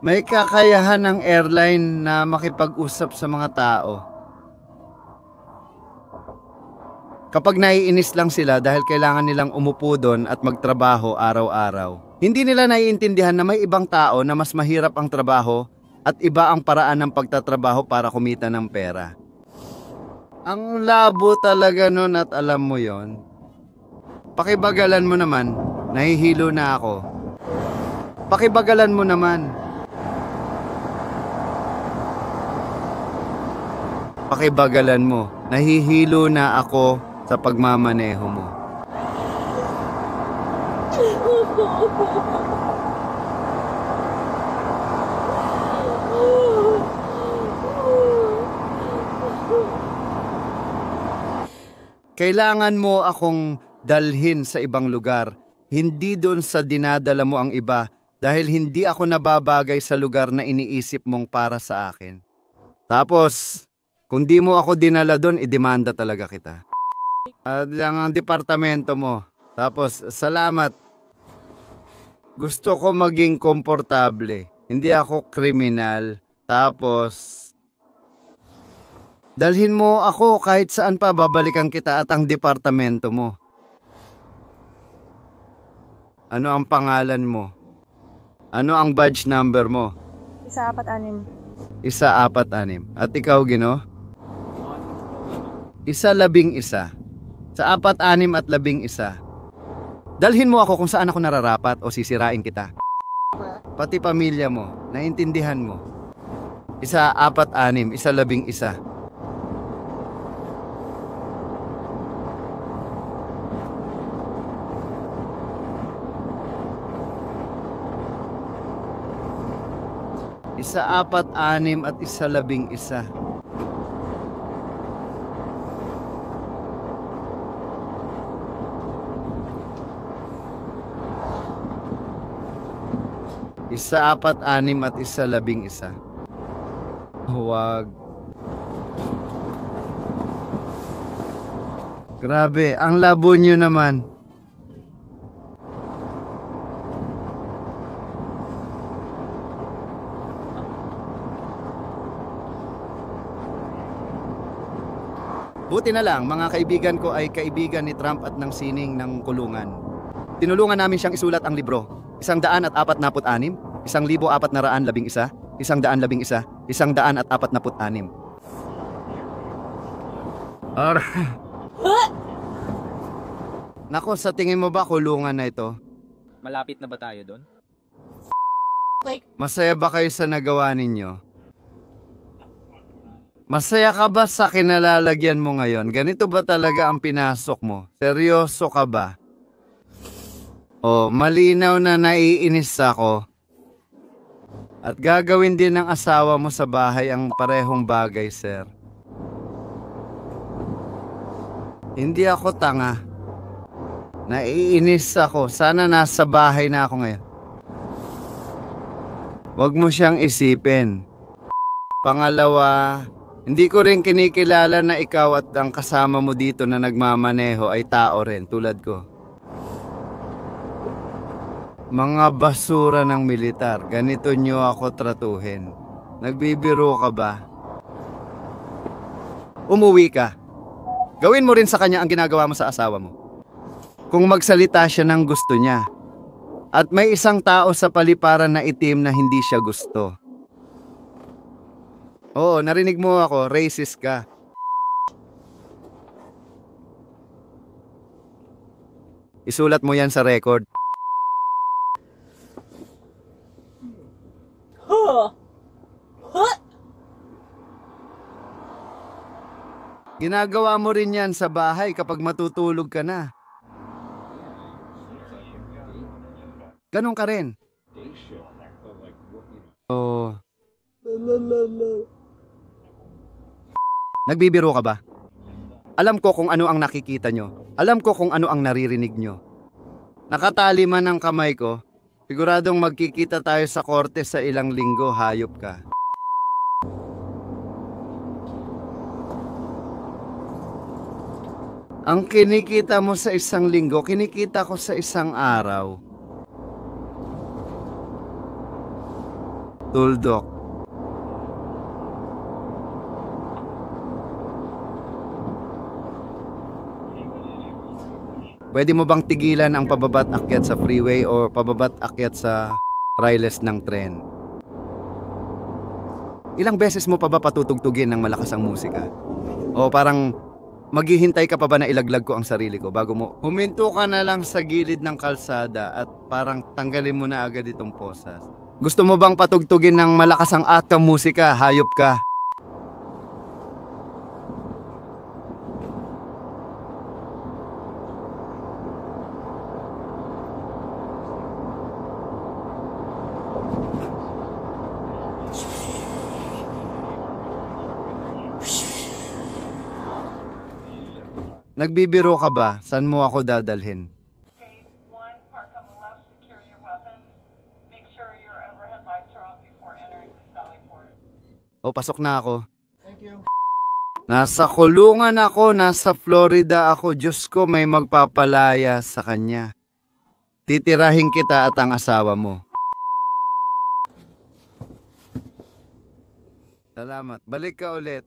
May kakayahan ng airline na makipag-usap sa mga tao. Kapag naiinis lang sila dahil kailangan nilang umupo doon at magtrabaho araw-araw. Hindi nila naiintindihan na may ibang tao na mas mahirap ang trabaho at iba ang paraan ng pagtatrabaho para kumita ng pera. Ang labo talaga nun at alam mo yon. Pakibagalan mo naman, nahihilo na ako. Pakibagalan mo naman. Pakibagalan mo, nahihilo na ako sa pagmamaneho mo. Kailangan mo akong dalhin sa ibang lugar, hindi doon sa dinadala mo ang iba dahil hindi ako nababagay sa lugar na iniisip mong para sa akin. Tapos, kung di mo ako dinala doon, idemanda talaga kita. At ang departamento mo. Tapos, salamat. Gusto ko maging komportable. Hindi ako kriminal. Tapos, dalhin mo ako kahit saan pa, babalikan kita at ang departamento mo. Ano ang pangalan mo? Ano ang badge number mo? 146. 146. At ikaw, Gino? 111. Sa 4, 6 at 11. Dalhin mo ako kung saan ako nararapat o sisirain kita. Pati pamilya mo, naintindihan mo. 1, 4, 6, 11. Isa, 4, 6 at 11. Isa, 4, 6 at 11. Huwag. Grabe, ang labo nyo naman. Buti na lang, mga kaibigan ko ay kaibigan ni Trump at ng sining ng kulungan. Tinulungan namin siyang isulat ang libro. 146, 1,411, 1,411, 146. Nako, sa tingin mo ba kulungan na ito? Malapit na ba tayo doon? Masaya ba kayo sa nagawa ninyo? Masaya ka ba sa kinalalagyan mo ngayon? Ganito ba talaga ang pinasok mo? Seryoso ka ba? O, malinaw na naiinis ako. At gagawin din ng asawa mo sa bahay ang parehong bagay, sir. Hindi ako tanga. Naiinis ako. Sana nasa bahay na ako ngayon. Huwag mo siyang isipin. Pangalawa, hindi ko rin kinikilala na ikaw at ang kasama mo dito na nagmamaneho ay tao rin tulad ko. Mga basura ng militar, ganito nyo ako tratuhin. Nagbibiro ka ba? Umuwi ka. Gawin mo rin sa kanya ang ginagawa mo sa asawa mo. Kung magsalita siya ng gusto niya. At may isang tao sa paliparan na itim na hindi siya gusto. Oo, narinig mo ako, racist ka. Isulat mo yan sa record. Ginagawa mo rin yan sa bahay kapag matutulog ka na. Ganon ka rin. Oh. Nagbibiro ka ba? Alam ko kung ano ang nakikita nyo. Alam ko kung ano ang naririnig nyo. Nakatali man ang kamay ko, siguradong magkikita tayo sa korte sa ilang linggo, hayop ka. Ang kinikita mo sa isang linggo, kinikita ko sa isang araw. Tuldok. Pwede mo bang tigilan ang pababat akyat sa freeway o pababat akyat sa riles ng tren? Ilang beses mo pa ba patutugtugin ng malakas ang musika? O parang maghihintay ka pa ba na ilaglag ko ang sarili ko bago mo huminto ka na lang sa gilid ng kalsada at parang tanggalin mo na agad itong posas? Gusto mo bang patugtugin ng malakas ang atkang musika, hayop ka? Nagbibiro ka ba? Saan mo ako dadalhin? O, pasok na ako. Nasa kulungan ako, nasa Florida ako. Diyos ko, may magpapalaya sa kanya. Titirahin kita at ang asawa mo. Salamat. Balik ka ulit.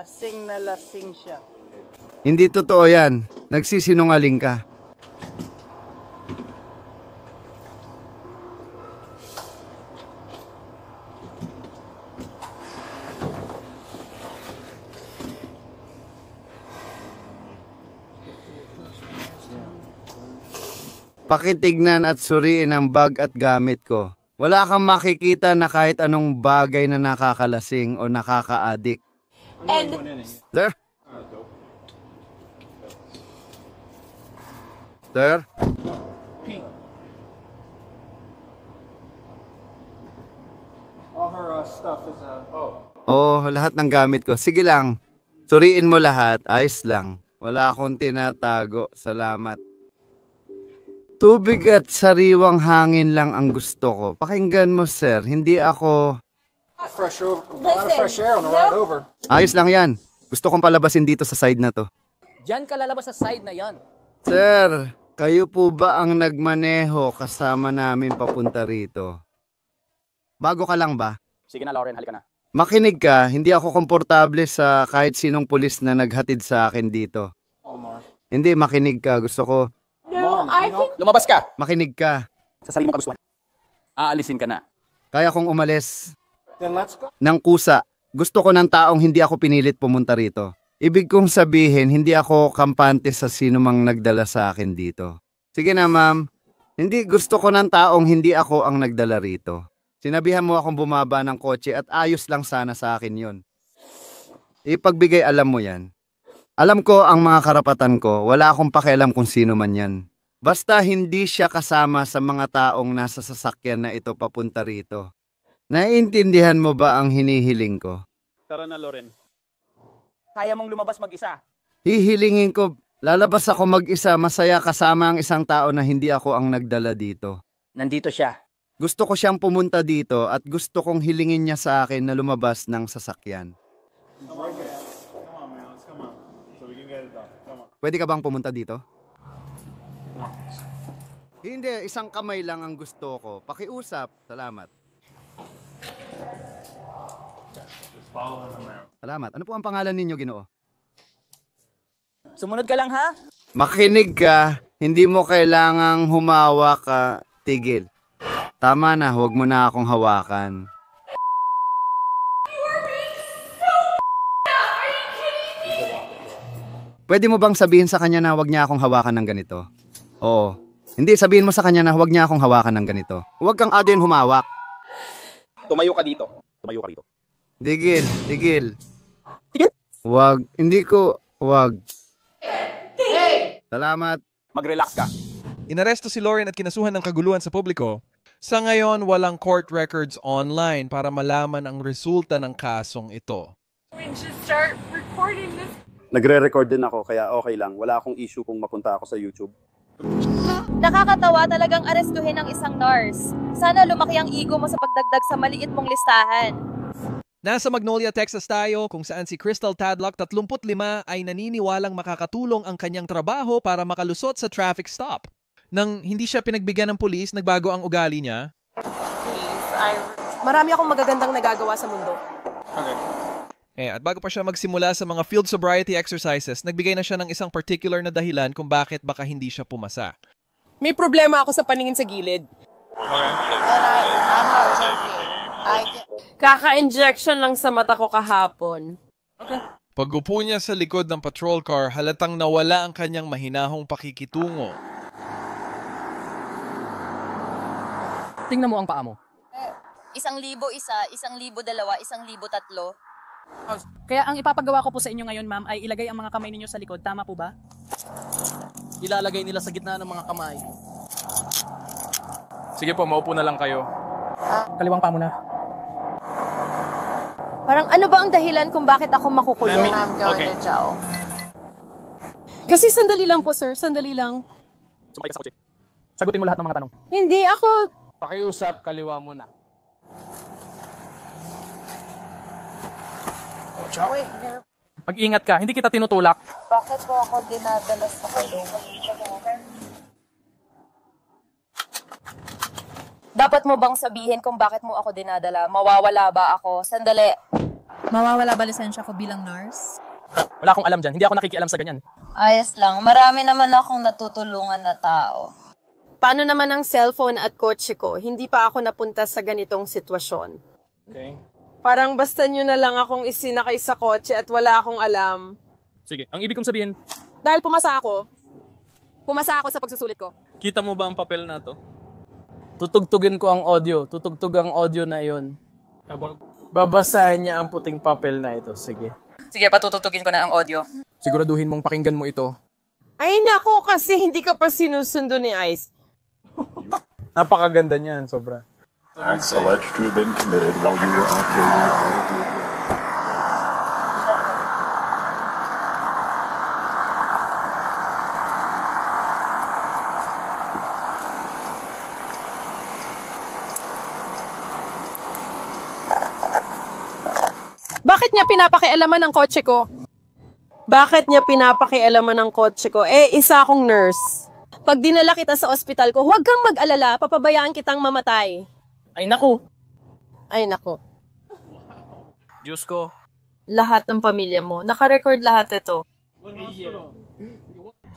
Lasing na lasing siya. Hindi totoo yan. Nagsisinungaling ka. Pakitignan at suriin ang bag at gamit ko. Wala kang makikita na kahit anong bagay na nakakalasing o nakaka-addict. Sir? Sir? All her stuff is Oh, lahat ng gamit ko. Sige lang. Suriin mo lahat. Ayos lang. Wala akong tinatago. Salamat. Tubig at sariwang hangin lang ang gusto ko. Pakinggan mo, sir. Hindi ako... fresh over, a lot of fresh air on the ride over. Ayos lang yan. Gusto kong palabasin dito sa side na to. Diyan ka lalabas sa side na yan. Sir, kayo po ba ang nagmaneho kasama namin papunta rito? Bago ka lang ba? Sige na, Lauren, halika na. Makinig ka, hindi ako komportable sa kahit sinong pulis na naghatid sa akin dito. Hindi, makinig ka. Gusto ko... Lumabas ka! Makinig ka. Sa sarili mo kagustuhan. Aalisin ka na. Kaya kong umalis Then let's go. ng kusa. Gusto ko ng taong hindi ako pinilit pumunta rito. Ibig kong sabihin, hindi ako kampante sa sino mang nagdala sa akin dito. Sige na, ma'am. Hindi, gusto ko ng taong hindi ako ang nagdala rito. Sinabihan mo akong bumaba ng kotse at ayos lang sana sa akin yon. Ipagbigay alam mo yan. Alam ko ang mga karapatan ko, wala akong pakialam kung sino man yan. Basta hindi siya kasama sa mga taong nasa sasakyan na ito papunta rito. Naiintindihan mo ba ang hinihiling ko? Tara na, Loren. Kaya mong lumabas mag-isa. Hihilingin ko, lalabas ako mag-isa, masaya kasama ang isang tao na hindi ako ang nagdala dito. Nandito siya. Gusto ko siyang pumunta dito at gusto kong hilingin niya sa akin na lumabas ng sasakyan. Pwede ka bang pumunta dito? Hindi, isang kamay lang ang gusto ko. Pakiusap. Salamat. Salamat. Ano po ang pangalan ninyo, Ginoo? Sumunod ka lang, ha? Makinig ka, hindi mo kailangang humawak ka, tigil. Tama na, huwag mo na akong hawakan. Pwede mo bang sabihin sa kanya na huwag niya akong hawakan ng ganito? Oo. Hindi, sabihin mo sa kanya na huwag niya akong hawakan ng ganito. Huwag kang adin humawak. Tumayo ka dito. Tumayo ka dito. Tigil, tigil. Huwag, hindi ko, huwag. Salamat. Mag-relax ka. Inaresto si Loren at kinasuhan ng kaguluhan sa publiko. Sa ngayon, walang court records online para malaman ang resulta ng kasong ito. We should start recording this. Nagre-record din ako kaya okay lang. Wala akong issue kung mapunta ako sa YouTube. Nakakatawa talagang arestuhin ang isang nurse. Sana lumaki ang ego mo sa pagdagdag sa maliit mong listahan. Nasa Magnolia, Texas tayo kung saan si Crystal Tadlock, 35, ay naniniwalang makakatulong ang kanyang trabaho para makalusot sa traffic stop. Nang hindi siya pinagbigyan ng pulis, nagbago ang ugali niya. Marami akong magagandang nagagawa sa mundo. At bago pa siya magsimula sa mga field sobriety exercises, nagbigay na siya ng isang particular na dahilan kung bakit baka hindi siya pumasa. May problema ako sa paningin sa gilid. Kaka-injection lang sa mata ko kahapon. Pag-upo niya sa likod ng patrol car, halatang nawala ang kanyang mahinahong pakikitungo. Tingnan mo ang paa mo. 1,000 isa, 1,000 dalawa, 1,000 tatlo. Kaya ang ipapagawa ko po sa inyo ngayon, ma'am, ay ilagay ang mga kamay ninyo sa likod. Tama po ba? Ilalagay nila sa gitna ng mga kamay. Sige po, maupo na lang kayo. Kaliwang paa mo na. Parang ano ba ang dahilan kung bakit ako makukulong? Okay. Kasi sandali lang po, sir. Sandali lang. Sumakay ka sa kotse. Sagutin mo lahat ng mga tanong. Hindi ako... Pakiusap, kaliwa muna. Pag-ingat ka, hindi kita tinutulak. Bakit po ako dinadala sa kulungan? Dapat mo bang sabihin kung bakit mo ako dinadala? Mawawala ba ako? Sandali. Mawawala ba lisensya ko bilang nurse? Wala akong alam dyan. Hindi ako nakikialam sa ganyan. Ayos lang. Marami naman akong natutulungan na tao. Paano naman ang cellphone at kotse ko? Hindi pa ako napunta sa ganitong sitwasyon. Okay. Parang basta nyo na lang akong isinakay sa kotse at wala akong alam. Sige, ang ibig kong sabihin, Dahil pumasa ako sa pagsusulit ko. kita mo ba ang papel na to? Tutugtugin ko ang audio. Tutugtog ang audio na yon. Babasahin niya ang puting papel na ito. Sige. Sige, patutugtugin ko na ang audio. Siguraduhin mong pakinggan mo ito. Ay nako, kasi hindi ka pa sinusundo ni Ice. Napakaganda niyan, sobra. Acts alleged to have been committed while you were operating. Bakit niya pinapakialaman ang kotse ko? Bakit niya pinapakialaman ang kotse ko? Isa akong nurse. Pag dinala kita sa ospital ko, huwag kang mag-alala, papabayaan kitang mamatay. Ay, naku. Ay, naku. Diyos ko. Lahat ng pamilya mo. Naka-record lahat ito.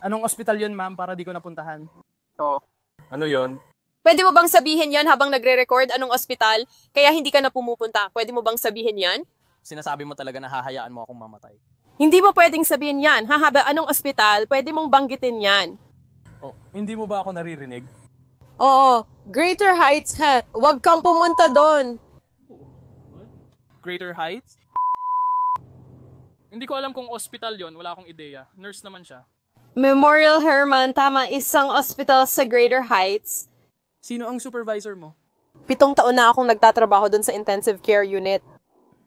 Anong ospital yun, ma'am, para di ko napuntahan? Ano yun? Pwede mo bang sabihin yan habang nagre-record anong ospital? Kaya hindi ka na pumupunta. Pwede mo bang sabihin yan? Sinasabi mo talaga na hahayaan mo akong mamatay. Hindi mo pwedeng sabihin yan. Hahaba anong ospital, pwede mong banggitin yan. Oh, hindi mo ba ako naririnig? Oo, Greater Heights ha. Huwag kang pumunta doon. Greater Heights? Hindi ko alam kung ospital yon, wala akong ideya. Nurse naman siya. Memorial Herman, tama, isang ospital sa Greater Heights. Sino ang supervisor mo? 7 taon na akong nagtatrabaho dun sa intensive care unit.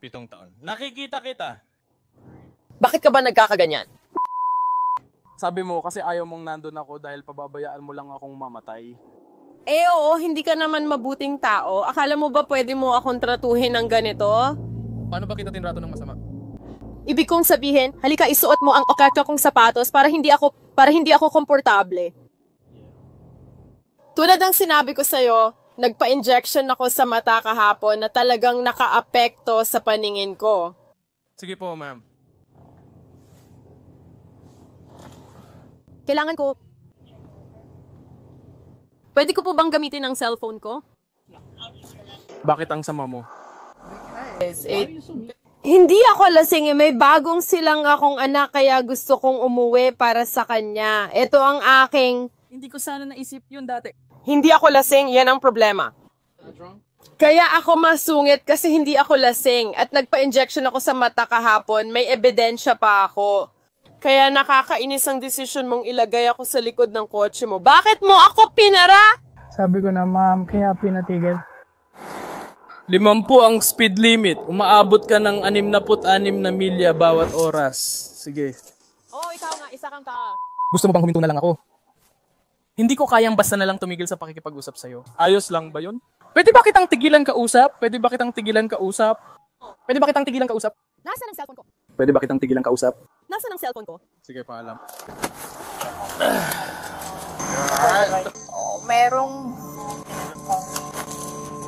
7 taon. Nakikita kita. Bakit ka ba nagkakaganyan? Sabi mo kasi ayaw mong nandun ako dahil pababayaan mo lang akong mamatay. Eh oo, hindi ka naman mabuting tao. Akala mo ba pwede mo akong tratuhin ng ganito? Paano ba kita tinrato ng masama? Ibig kong sabihin, halika isuot mo ang okaka kong sapatos para hindi ako komportable. Tulad ng sinabi ko sa'yo, nagpa-injection ako sa mata kahapon na talagang naka-apekto sa paningin ko. Sige po, ma'am. Kailangan ko... Pwede ko po bang gamitin ang cellphone ko? Bakit ang sama mo? Hindi ako lasing, may bagong silang akong anak kaya gusto kong umuwi para sa kanya. Ito ang aking... Hindi ko sana naisip yun dati. Hindi ako lasing, yan ang problema. Kaya ako masungit kasi hindi ako lasing at nagpa-injection ako sa mata kahapon, may ebidensya pa ako. Kaya nakakainis ang desisyon mong ilagay ako sa likod ng kotse mo. Bakit mo ako pinara? Sabi ko na, ma'am, kaya pinatigil. 50 ang speed limit. Umaabot ka ng 66 na milya bawat oras. Sige. Oo, ikaw nga, isa kang tao. Gusto mo bang huminto na lang ako? Hindi ko kayang basta na lang tumigil sa pakikipag-usap sa'yo. Ayos lang ba yun? Pwede ba kitang tigilan kausap? Pwede ba kitang tigilan kausap? Pwede ba kitang tigilan kausap? Nasaan ang cellphone ko? Pwede ba kitang tigilan kausap? Nasaan ang cellphone ko? Sige, paalam. Merong...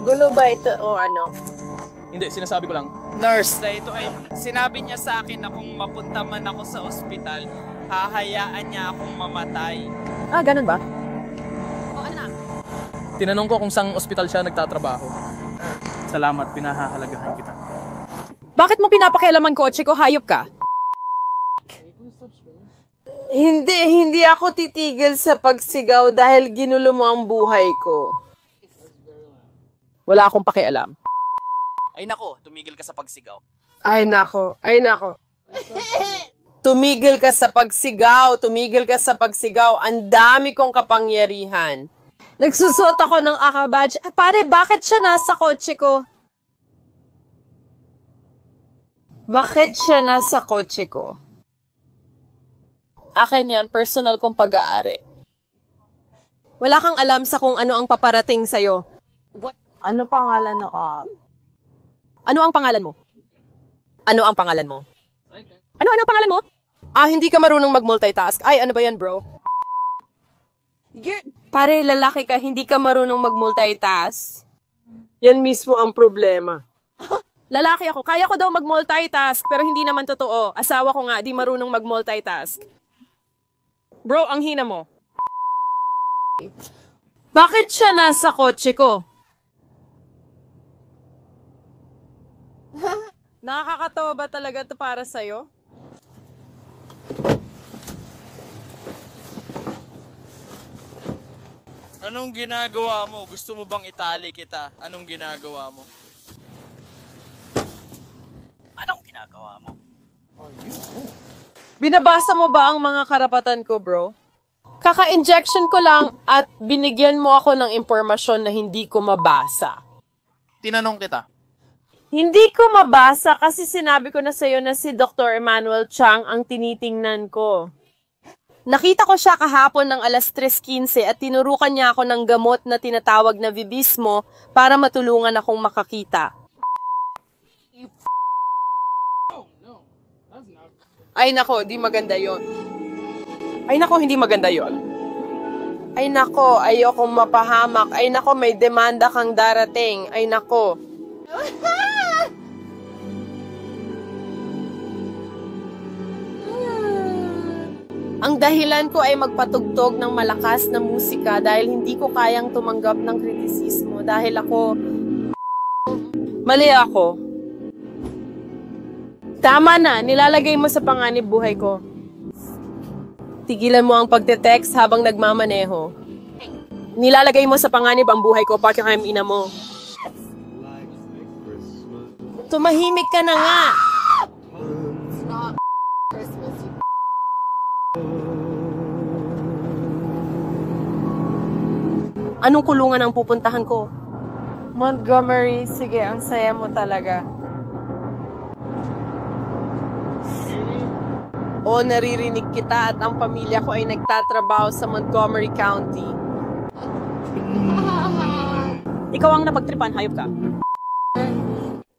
Gulo ba ito o ano? Hindi, sinasabi ko lang. Nurse, na ito ay sinabi niya sa akin na kung mapunta man ako sa ospital, hahayaan niya akong mamatay. Ah, ganun ba? Tinanong ko kung saang ospital siya nagtatrabaho. Salamat, pinahahalagahan kita. Bakit mo pinapakialaman kotse ko? Hayop ka? Hindi ako titigil sa pagsigaw dahil ginulo mo ang buhay ko. Wala akong pakialam. Ay nako, tumigil ka sa pagsigaw. Ay nako. Tumigil ka sa pagsigaw. Ang dami kong kapangyarihan. Nagsusot ako ng akabadge. Pare, bakit siya nasa kotse ko? Akin yan, personal kong pag-aari. Wala kang alam sa kung ano ang paparating sa'yo. Ano pangalan ako? Ano ang pangalan mo? Ano ang pangalan mo? Ano ang pangalan mo? Hindi ka marunong mag-multitask. Ay, ano ba yan, bro? Pare, lalaki ka, hindi ka marunong mag-multitask. Yan mismo ang problema. Lalaki ako. Kaya ko daw mag-multitask, pero hindi naman totoo. Asawa ko nga, di marunong mag-multitask. Bro, ang hina mo. Bakit siya nasa kotse ko? Nakakatawa ba talaga ito para sa'yo? Anong ginagawa mo? Gusto mo bang itali kita? Anong ginagawa mo? Binabasa mo ba ang mga karapatan ko, bro? Kaka-injection ko lang at binigyan mo ako ng impormasyon na hindi ko mabasa. Tinanong kita. Hindi ko mabasa kasi sinabi ko na sa'yo na si Dr. Emmanuel Chang ang tinitingnan ko. Nakita ko siya kahapon ng alas 3:15 at tinurukan niya ako ng gamot na tinatawag na Vibismo para matulungan akong makakita. Ay nako, di maganda yon. Ay nako, hindi maganda yon. Ay nako, ayokong mapahamak. Ay nako, may demanda kang darating. Ay nako. Ang dahilan ko ay magpatugtog ng malakas na musika dahil hindi ko kayang tumanggap ng kritisismo dahil ako... Mali ako. Tama na, nilalagay mo sa panganib buhay ko. Tigilan mo ang pagte-text habang nagmamaneho. Nilalagay mo sa panganib ang buhay ko, pakikayam ina mo. Tumahimik ka na nga! Anong kulungan ang pupuntahan ko? Montgomery, sige, ang saya mo talaga. O naririnig kita at ang pamilya ko ay nagtatrabaho sa Montgomery County. Ikaw ang napagtripan, hayop ka.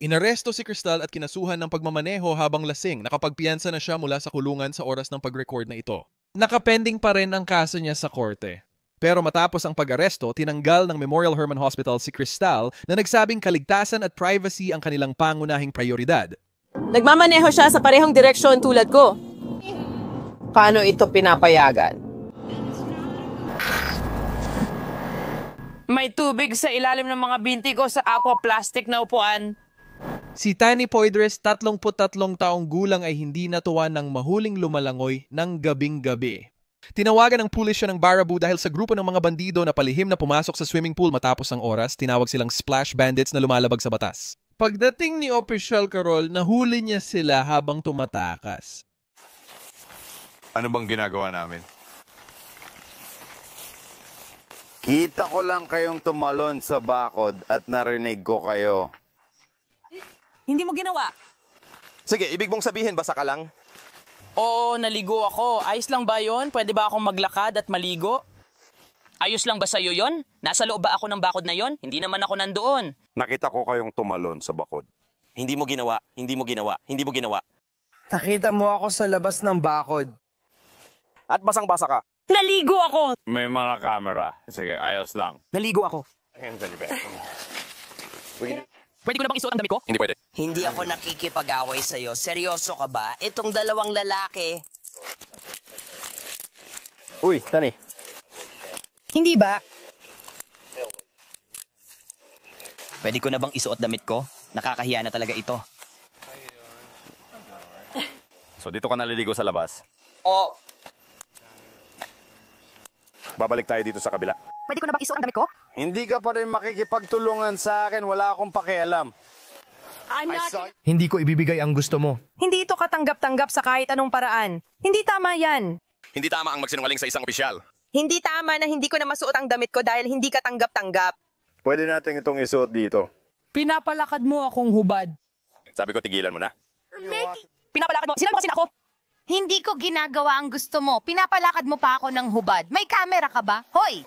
Inaresto si Crystal at kinasuhan ng pagmamaneho habang lasing. Nakapagpiyansa na siya mula sa kulungan sa oras ng pag-record na ito. Nakapending pa rin ang kaso niya sa korte. Pero matapos ang pag-aresto, tinanggal ng Memorial Hermann Hospital si Crystal na nagsabing kaligtasan at privacy ang kanilang pangunahing prioridad. Nagmamaneho siya sa parehong direksyon tulad ko. Paano ito pinapayagan? May tubig sa ilalim ng mga binti ko sa aqua-plastic na upuan. Si Tani Poydres, 33 taong gulang ay hindi natuwa ng mahuling lumalangoy ng gabing-gabi. Tinawagan ng pulis siya ng Baraboo dahil sa grupo ng mga bandido na palihim na pumasok sa swimming pool matapos ang oras, tinawag silang splash bandits na lumalabag sa batas. Pagdating ni Official Carol, nahuli niya sila habang tumatakas. Ano bang ginagawa namin? Kita ko lang kayong tumalon sa bakod at narinig ko kayo. Hindi mo ginawa. Sige, ibig mong sabihin basa ka lang? Oo, naligo ako. Ayos lang ba yon? Pwede ba akong maglakad at maligo? Ayos lang ba sa'yo yon? Nasa loob ba ako ng bakod na yon? Hindi naman ako nandoon. Nakita ko kayong tumalon sa bakod. Hindi mo ginawa, hindi mo ginawa, hindi mo ginawa. Nakita mo ako sa labas ng bakod. At basang-basa ka. Naligo ako! May mga camera. Sige, ayos lang. Naligo ako. Ayan, dali ba? Pwede ko na bang isuot ang damit ko? Hindi pwede. Hindi ako nakikipag-away sa'yo. Seryoso ka ba? Itong dalawang lalaki. Uy, Tani. Hindi ba? Pwede ko na bang isuot damit ko? Nakakahiya na talaga ito. So dito ka naliligo sa labas? Oo. Babalik tayo dito sa kabila. Pwede ko na bang isuot ang damit ko? Hindi ka pa rin makikipagtulungan sa akin. Wala akong pakialam. Hindi ko ibibigay ang gusto mo. Hindi ito katanggap-tanggap sa kahit anong paraan. Hindi tama yan. Hindi tama ang magsinungaling sa isang opisyal. Hindi tama na hindi ko na masuot ang damit ko dahil hindi ka tanggap-tanggap. Pwede natin itong isuot dito. Pinapalakad mo akong hubad. Sabi ko, tigilan mo na. Pinapalakad mo. Sino mo kasi ako? Hindi ko ginagawa ang gusto mo. Pinapalakad mo pa ako ng hubad. May camera ka ba? Hoy!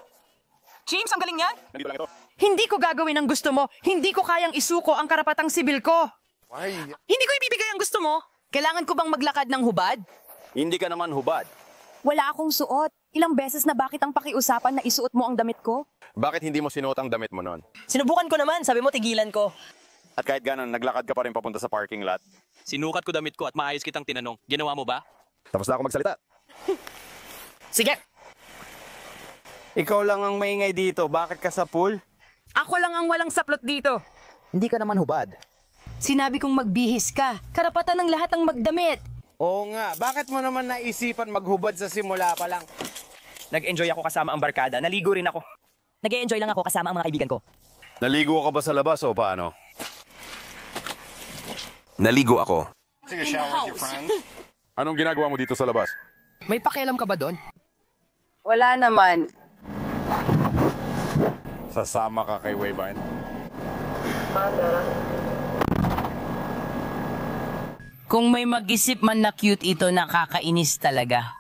James, ang galing yan. Nandito lang ito. Hindi ko gagawin ang gusto mo. Hindi ko kayang isuko ang karapatang sibil ko. Hindi ko ibibigay ang gusto mo. Kailangan ko bang maglakad ng hubad? Hindi ka naman hubad. Wala akong suot. Ilang beses na bakit ang pakiusapan na isuot mo ang damit ko? Bakit hindi mo sinuot ang damit mo noon? Sinubukan ko naman. Sabi mo, tigilan ko. At kahit ganon, naglakad ka pa rin papunta sa parking lot. Sinukat ko damit ko at maayos kitang tinanong. Ginawa mo ba? Tapos na ako magsalita. Sige. Ikaw lang ang maingay dito. Bakit ka sa pool? Ako lang ang walang saplot dito. Hindi ka naman hubad. Sinabi kong magbihis ka. Karapatan ng lahat ang magdamit. Oo nga, bakit mo naman naisipan maghubad sa simula pa lang? Nag-enjoy ako kasama ang barkada. Naligo rin ako. Nag-enjoy lang ako kasama ang mga kaibigan ko. Naligo ka ba sa labas o paano? Naligo ako. Take a shower with your friends. Anong ginagawa mo dito sa labas? May pakialam ka ba doon? Wala naman. Sasama ka kay Waybine? Kung may mag-isip man na cute ito, nakakainis talaga.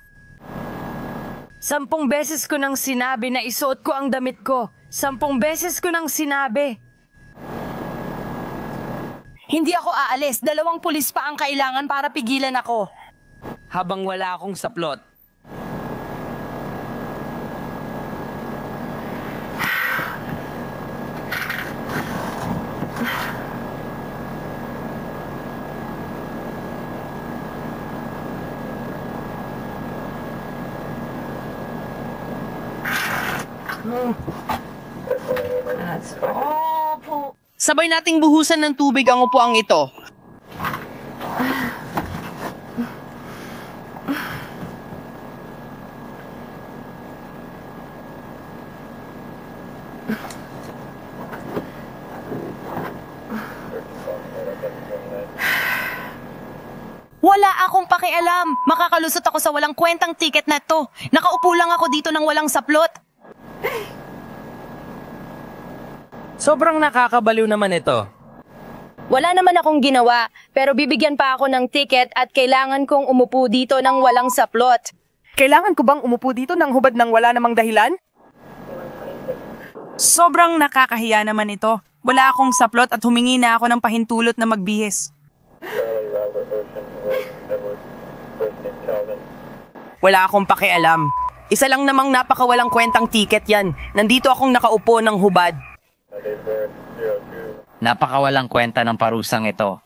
10 beses ko nang sinabi na isuot ko ang damit ko. 10 beses ko nang sinabi. Hindi ako aalis. 2 pulis pa ang kailangan para pigilan ako. Habang wala akong saplot. That's awful. Sabay nating buhusan ng tubig ang upuang ito. Wala akong pakialam. Makakalusot ako sa walang kwentang ticket na to. Nakaupo lang ako dito ng walang saplot. Sobrang nakakabaliw naman ito. Wala naman akong ginawa, pero bibigyan pa ako ng ticket at kailangan kong umupo dito ng walang saplot. Kailangan ko bang umupo dito ng hubad ng wala namang dahilan? Sobrang nakakahiya naman ito. Wala akong saplot at humingi na ako ng pahintulot na magbihis. Wala akong pakialam. Isa lang namang napakawalang kwentang ticket yan. Nandito akong nakaupo ng hubad. Napakawalang kwenta ng parusang ito.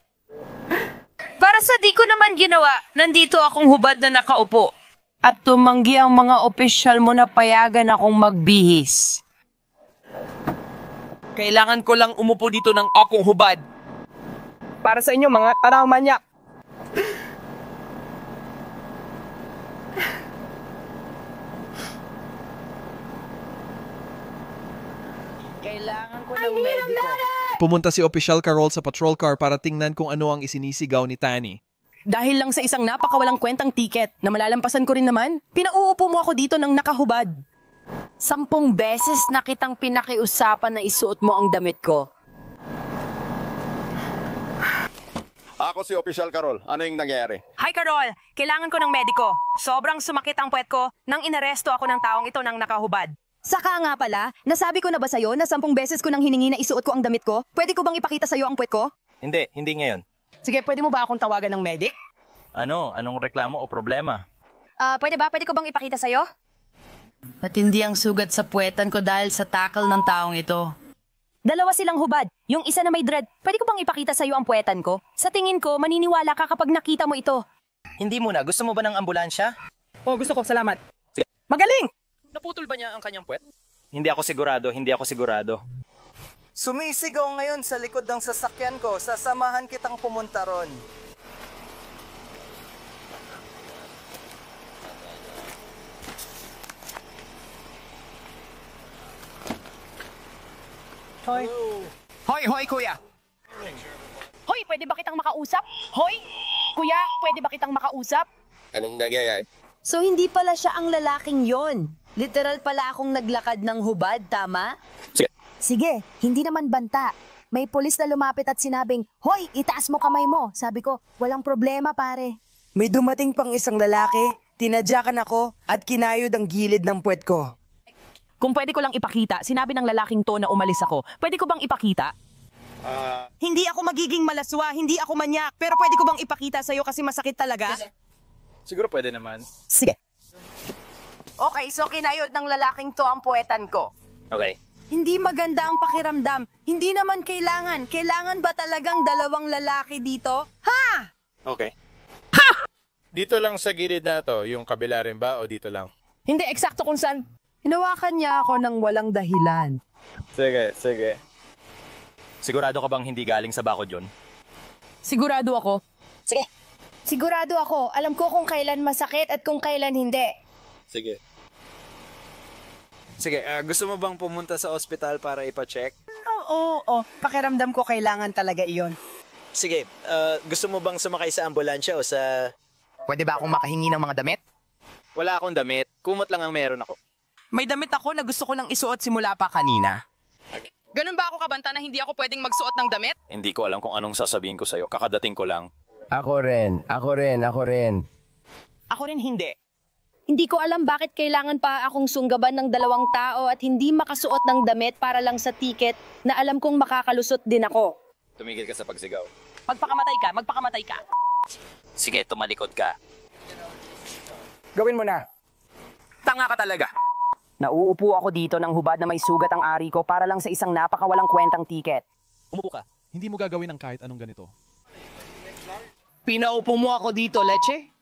Para sa di ko naman ginawa, nandito akong hubad na nakaupo. At tumanggi ang mga opisyal mo na payagan akong magbihis. Kailangan ko lang umupo dito ng akong hubad. Para sa inyo mga tanang manyak. Kailangan ko ng mediko. Pumunta si Opisyal Carol sa patrol car para tingnan kung ano ang isinisigaw ni Tani. Dahil lang sa isang napakawalang kwentang ticket na malalampasan ko rin naman, pinauupo mo ako dito ng nakahubad. 10 beses na kitang pinakiusapan na isuot mo ang damit ko. Ako si Opisyal Carol. Ano yung nangyari? Hi Carol, kailangan ko ng mediko. Sobrang sumakit ang puwet ko nang inaresto ako ng taong ito ng nakahubad. Saka nga pala, nasabi ko na ba sa'yo na 10 beses ko nang hiningi na isuot ko ang damit ko? Pwede ko bang ipakita sa'yo ang puwet ko? Hindi ngayon. Sige, pwede mo ba akong tawagan ng medic? Anong reklamo o problema? Pwede ba? Pwede ko bang ipakita sa'yo? Matindi ang sugat sa puwetan ko dahil sa tackle ng taong ito. 2 silang hubad. Yung isa na may dread. Pwede ko bang ipakita sa'yo ang puwetan ko? Sa tingin ko, maniniwala ka kapag nakita mo ito. Hindi muna. Gusto mo ba ng ambulansya? Oh, gusto ko. Salamat. Sige. Magaling! Naputol ba niya ang kanyang puwet? Hindi ako sigurado. Sumisigaw ngayon sa likod ng sasakyan ko. Sasamahan kitang pumunta ron. Hoy, kuya! Hoy, pwede ba kitang makausap? Hoy! Kuya, pwede ba kitang makausap? Anong nangyayari? So hindi pala siya ang lalaking yon. Literal pala akong naglakad ng hubad, tama? Sige, hindi naman banta. May pulis na lumapit at sinabing, "Hoy, itaas mo kamay mo." Sabi ko, "Walang problema, pare." May dumating pang isang lalaki, tinadyakan ako at kinayod ang gilid ng puwet ko. Kung pwede ko lang ipakita, sinabi ng lalaking to na umalis ako. Pwede ko bang ipakita? Hindi ako magiging malaswa, hindi ako manyak, pero pwede ko bang ipakita sa'yo kasi masakit talaga? Siguro pwede naman. Sige. Okay, so kinayod ng lalaking to ang puwetan ko. Okay. Hindi maganda ang pakiramdam. Hindi naman kailangan. Kailangan ba talagang 2 lalaki dito? Ha? Okay. Dito lang sa gilid na to, yung kabila rin ba o dito lang? Hindi, eksakto kung saan. Hinawakan niya ako ng walang dahilan. Sige. Sigurado ka bang hindi galing sa bakod yun? Sigurado ako. Sige. Sigurado ako. Alam ko kung kailan masakit at kung kailan hindi. Sige. Sige, gusto mo bang pumunta sa ospital para ipacheck? Oo. Pakiramdam ko kailangan talaga iyon. Sige, gusto mo bang sumakay sa ambulansya o sa... Pwede ba akong makahingi ng mga damit? Wala akong damit. Kumot lang ang meron ako. May damit ako na gusto ko lang isuot simula pa kanina. Ganun ba ako kabanta na hindi ako pwedeng magsuot ng damit? Hindi ko alam kung anong sasabihin ko sa'yo. Kakadating ko lang. Ako rin. Ako rin hindi. Hindi ko alam bakit kailangan pa akong sunggaban ng 2 tao at hindi makasuot ng damit para lang sa ticket na alam kong makakalusot din ako. Tumigil ka sa pagsigaw. Magpakamatay ka. Sige, tumalikod ka. Gawin mo na. Tanga ka talaga. Nauupo ako dito ng hubad na may sugat ang ari ko para lang sa isang napakawalang kwentang ticket. Umupo ka. Hindi mo gagawin ang kahit anong ganito. Pinaupo mo ako dito, Leche?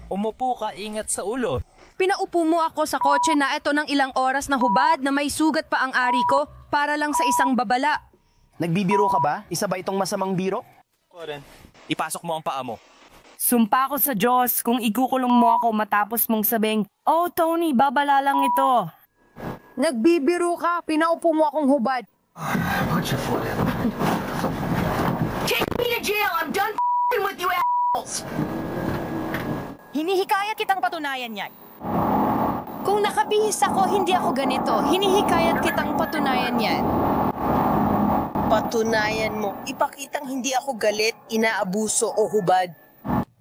Umupo ka, ingat sa ulo. Pinaupo mo ako sa kotse na ito ng ilang oras na hubad na may sugat pa ang ari ko para lang sa isang babala. Nagbibiro ka ba? Isa ba itong masamang biro? Ipasok mo ang paa mo. Sumpa ko sa Diyos kung ikukulong mo ako matapos mong sabing, "Oh Tony, babala lang ito." Nagbibiro ka, pinaupo mo akong hubad. Put your foot in. Take me to jail! I'm done with you assholes! Hinihikayat kitang patunayan yan. Kung nakabihis ako, hindi ako ganito. Hinihikayat kitang patunayan yan. Patunayan mo, ipakitang hindi ako galit, inaabuso o hubad.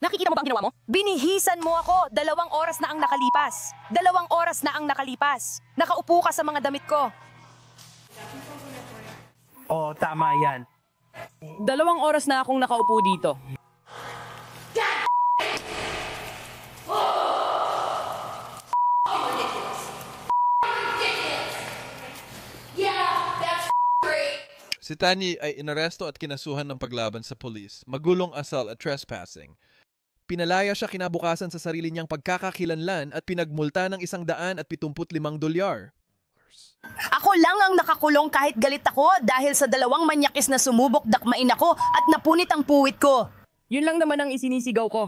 Nakikita mo ba ang ginawa mo? Binihisan mo ako. 2 oras na ang nakalipas. 2 oras na ang nakalipas. Nakaupo ka sa mga damit ko. Oo, tama yan. 2 oras na akong nakaupo dito. Si Tani ay inaresto at kinasuhan ng paglaban sa polis, magulong asal at trespassing. Pinalaya siya kinabukasan sa sarili niyang pagkakakilanlan at pinagmulta ng $175. Ako lang ang nakakulong kahit galit ako dahil sa 2 manyakis na sumubok dakmain ako at napunit ang puwit ko. Yun lang naman ang isinisigaw ko.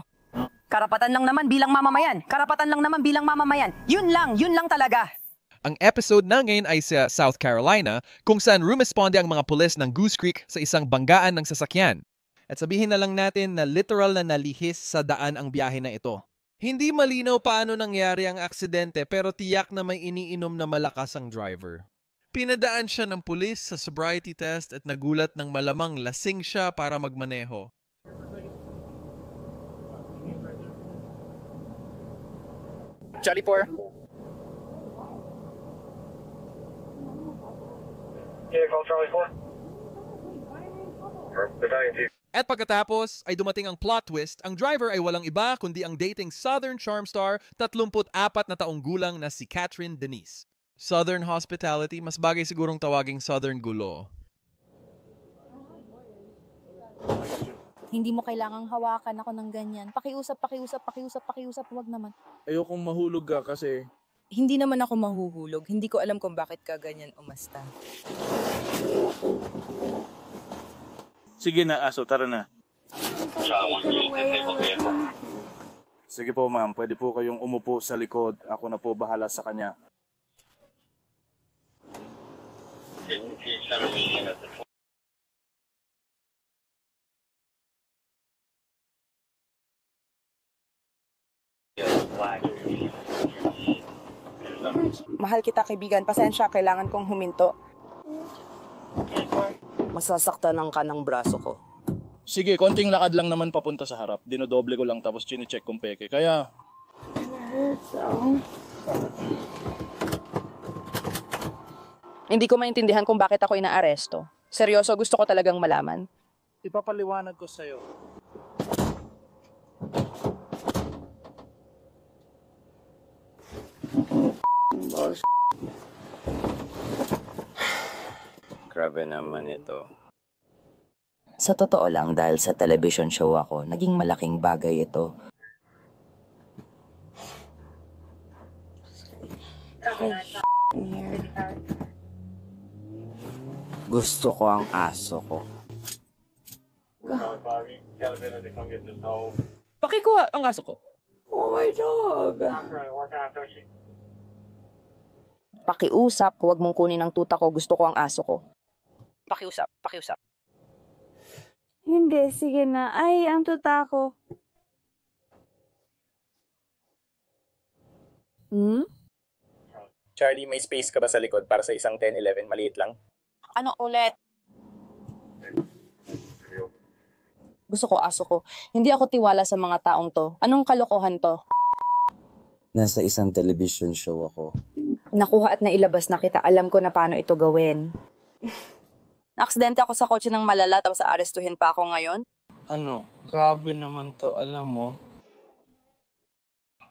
Karapatan lang naman bilang mamamayan. Karapatan lang naman bilang mamamayan. Yun lang talaga. Ang episode na ngayon ay sa South Carolina kung saan rumesponde ang mga pulis ng Goose Creek sa isang banggaan ng sasakyan. At sabihin na lang natin na literal na nalihis sa daan ang biyahe na ito. Hindi malinaw paano nangyari ang aksidente pero tiyak na may iniinom na malakas ang driver. Pinadaan siya ng pulis sa sobriety test at nagulat ng malamang lasing siya para magmaneho. Charlie 4. Charlie 4. At pagkatapos ay dumating ang plot twist, ang driver ay walang iba kundi ang dating Southern charm star, 34 na taong gulang na si Catherine Denise. Southern hospitality, mas bagay sigurong tawaging Southern gulo. Hindi mo kailangang hawakan ako ng ganyan. Pakiusap, wag naman. Ayokong mahulog ka kasi... Hindi naman ako mahuhulog. Hindi ko alam kung bakit ka ganyan umasta. Sige na, aso, tara na. Sige po ma'am, pwede po kayong umupo sa likod. Ako na po bahala sa kanya. Mahal kita, kaibigan. Pasensya, kailangan kong huminto. Masasaktanan ka ng braso ko. Sige, konting lakad lang naman papunta sa harap. Dinodoble ko lang tapos chine-check kung peke. Kaya... Hindi ko maintindihan kung bakit ako inaaresto. Seryoso, gusto ko talagang malaman. Ipapaliwanag ko sa'yo. Grabe naman ito. Sa totoo lang, dahil sa television show ako, naging malaking bagay ito. Gusto ko ang aso ko. Pakikuha ang aso ko. Oh my dog! Pakiusap, huwag mong kunin ang tuta ko. Gusto ko ang aso ko. Pakiusap. Hindi, sige na. Ay, ang tuta ko. Charlie, may space ka ba sa likod para sa isang 10-11? Maliit lang. Ano ulit? Gusto ko aso ko. Hindi ako tiwala sa mga taong to. Anong kalokohan to? Nasa isang television show ako. Nakuha at nailabas na kita. Alam ko na paano ito gawin. Naaksidente ako sa kotse ng malala tapos aarestuhin pa ako ngayon. Ano? Grabe naman to, alam mo.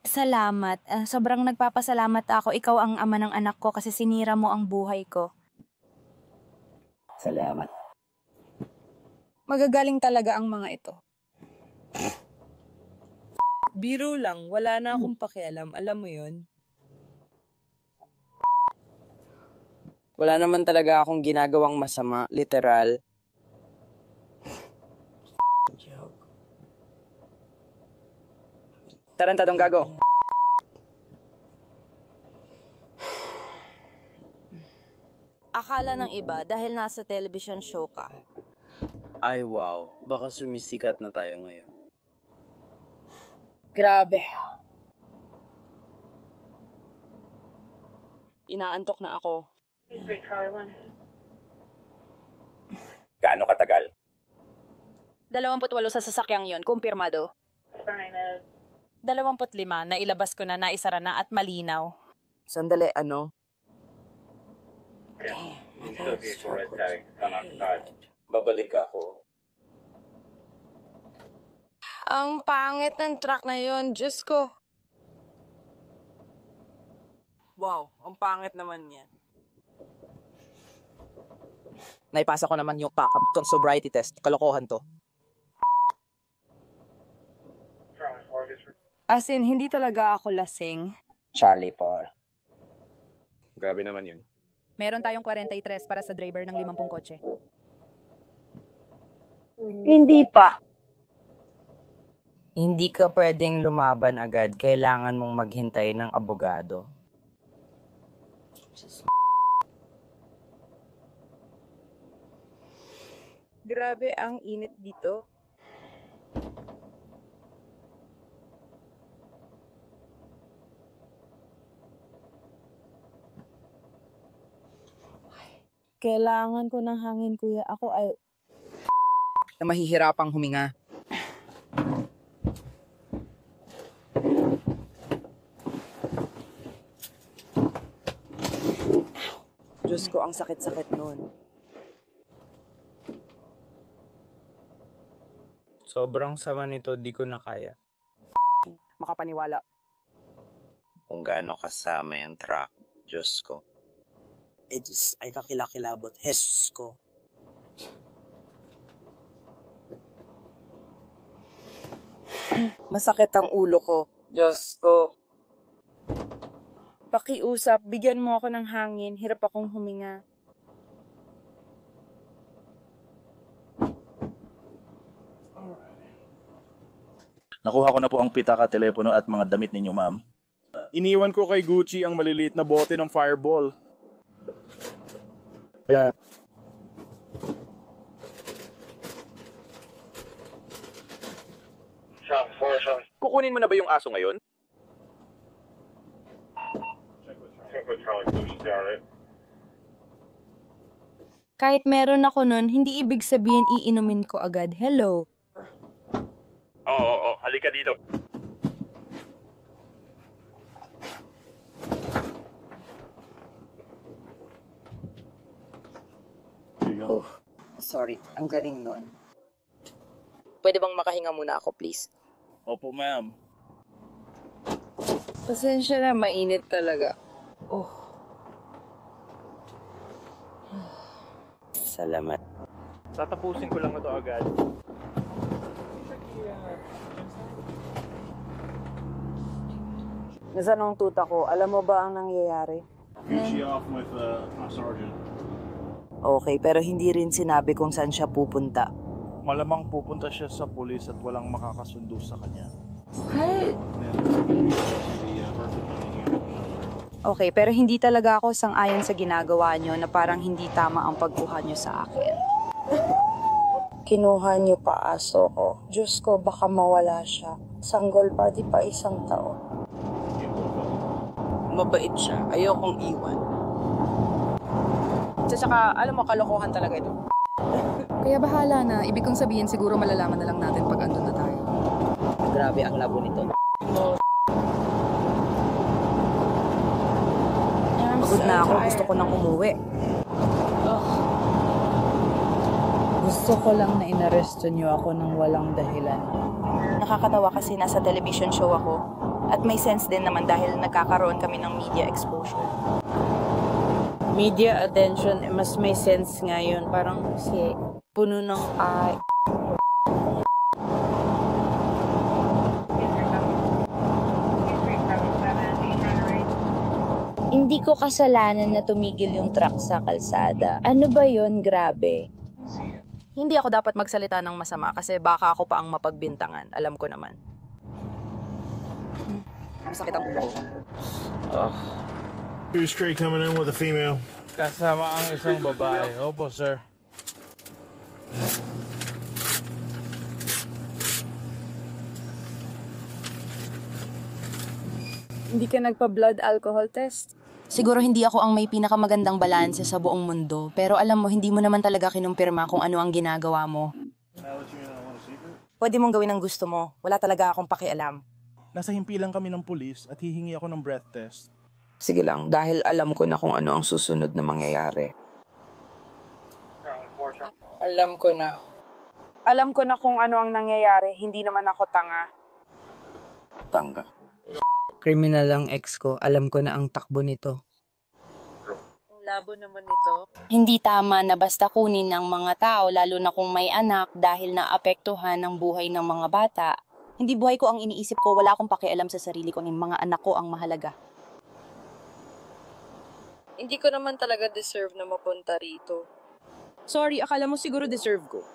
Salamat. Sobrang nagpapasalamat ako. Ikaw ang ama ng anak ko kasi sinira mo ang buhay ko. Salamat. Magagaling talaga ang mga ito. Biro lang. Wala na akong pakialam. Alam mo yun? Wala naman talaga akong ginagawang masama, literal. Tarantadong gago. Akala ng iba dahil nasa television show ka. Ay wow, baka sumisikat na tayo ngayon. Grabe. Inaantok na ako. Gaano katagal? 28 sa sasakyang yon, kumpirmado. 25, nailabas ko na, naisara na at malinaw. Sandali, ano? Babalik ako. Ang pangit ng truck na yon, Diyos ko. Wow, ang pangit naman yan. Naipasa ko naman yung backup tong sobriety test. Kalokohan to. As in, hindi talaga ako lasing. Charlie Paul. Grabe naman yun. Meron tayong 43 para sa driver ng 50 kotse. Hindi pa. Hindi ka pwedeng lumaban agad. Kailangan mong maghintay ng abogado. Grabe ang init dito. Kailangan ko ng hangin, kuya. Ako ay... Na mahihirapang huminga. Diyos ko, ang sakit-sakit nun. Sobrang sama nito, di ko na kaya. Makapaniwala. Kung gaano kasama yung truck, Diyos ko. Diyos, ay kakilakilabot. Jesus ko. Masakit ang ulo ko. Diyos ko. Pakiusap, bigyan mo ako ng hangin. Hirap akong huminga. Nakuha ko na po ang pitaka, telepono at mga damit ninyo, ma'am. Iniwan ko kay Gucci ang maliliit na bote ng Fireball. Kaya... Kukunin mo na ba yung aso ngayon? Kahit meron ako nun, hindi ibig sabihin iinumin ko agad. Hello. Oo, halika dito. Sorry, ang galing nun. Pwede bang makahinga muna ako, please? Opo, ma'am. Pasensya na, mainit talaga. Salamat. Tatapusin ko lang ito agad. Nasaan ang tuta ko? Alam mo ba ang nangyayari? Gucci off with Sergeant. Okay, pero hindi rin sinabi kung saan siya pupunta. Malamang pupunta siya sa pulis at walang makakasundo sa kanya. Okay, pero hindi talaga ako sang-ayon sa ginagawa nyo na parang hindi tama ang pagkuha nyo sa akin. Kinuha niyo pa aso ko. Diyos ko, baka mawala siya. Sanggol pa, di pa 1 taon. Mabait siya. Ayokong iwan. Tsaka, alam mo, kalokohan talaga ito. Kaya bahala na. Ibig kong sabihin, siguro malalaman na lang natin pag andun na tayo. Grabe ang labo nito. Pagod na ako. Gusto ko nang umuwi. Gusto ko lang na inaresto niyo ako ng walang dahilan. Nakakatawa kasi nasa television show ako. At may sense din naman dahil nagkakaroon kami ng media exposure. Media attention, mas may sense ngayon. Parang si puno ng ay. Hindi ko kasalanan na tumigil yung truck sa kalsada. Ano ba yon? Grabe. Hindi ako dapat magsalita ng masama kasi baka ako pa ang mapagbintangan. Alam ko naman. Masakit ang ulo ko. Two straight coming in with a female. Kasama ang isang babae. Opo, sir. Hindi ka nagpa-blood alcohol test? Siguro hindi ako ang may pinakamagandang balanse sa buong mundo, pero alam mo, hindi mo naman talaga kinumpirma kung ano ang ginagawa mo. Pwede mong gawin ang gusto mo. Wala talaga akong pakialam. Nasa himpilan kami ng pulis at hihingi ako ng breath test. Sige lang, dahil alam ko na kung ano ang susunod na mangyayari. Alam ko na. Alam ko na kung ano ang nangyayari. Hindi naman ako tanga. Tanga. Kriminal ang ex ko. Alam ko na ang takbo nito. Labo naman ito. Hindi tama na basta kunin ng mga tao, lalo na kung may anak, dahil naapektuhan ang buhay ng mga bata. Hindi buhay ko ang iniisip ko, wala akong pakialam sa sarili ko, ng mga anak ko ang mahalaga. Hindi ko naman talaga deserve na mapunta rito. Sorry, akala mo siguro deserve ko.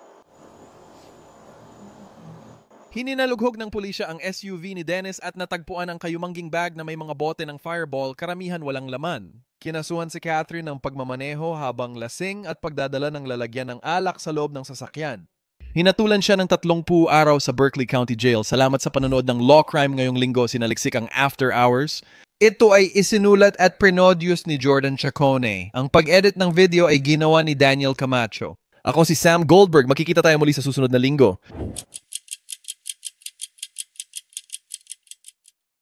Hininalughog ng pulisya ang SUV ni Dennis at natagpuan ang kayumangging bag na may mga bote ng Fireball, karamihan walang laman. Kinasuhan si Catherine ng pagmamaneho habang lasing at pagdadala ng lalagyan ng alak sa loob ng sasakyan. Hinatulan siya ng 30 araw sa Berkeley County Jail. Salamat sa panonood ng Law Crime ngayong linggo, sinaliksik ang After Hours. Ito ay isinulat at prenodius ni Jordan Chacone. Ang pag-edit ng video ay ginawa ni Daniel Camacho. Ako si Sam Goldberg. Makikita tayo muli sa susunod na linggo.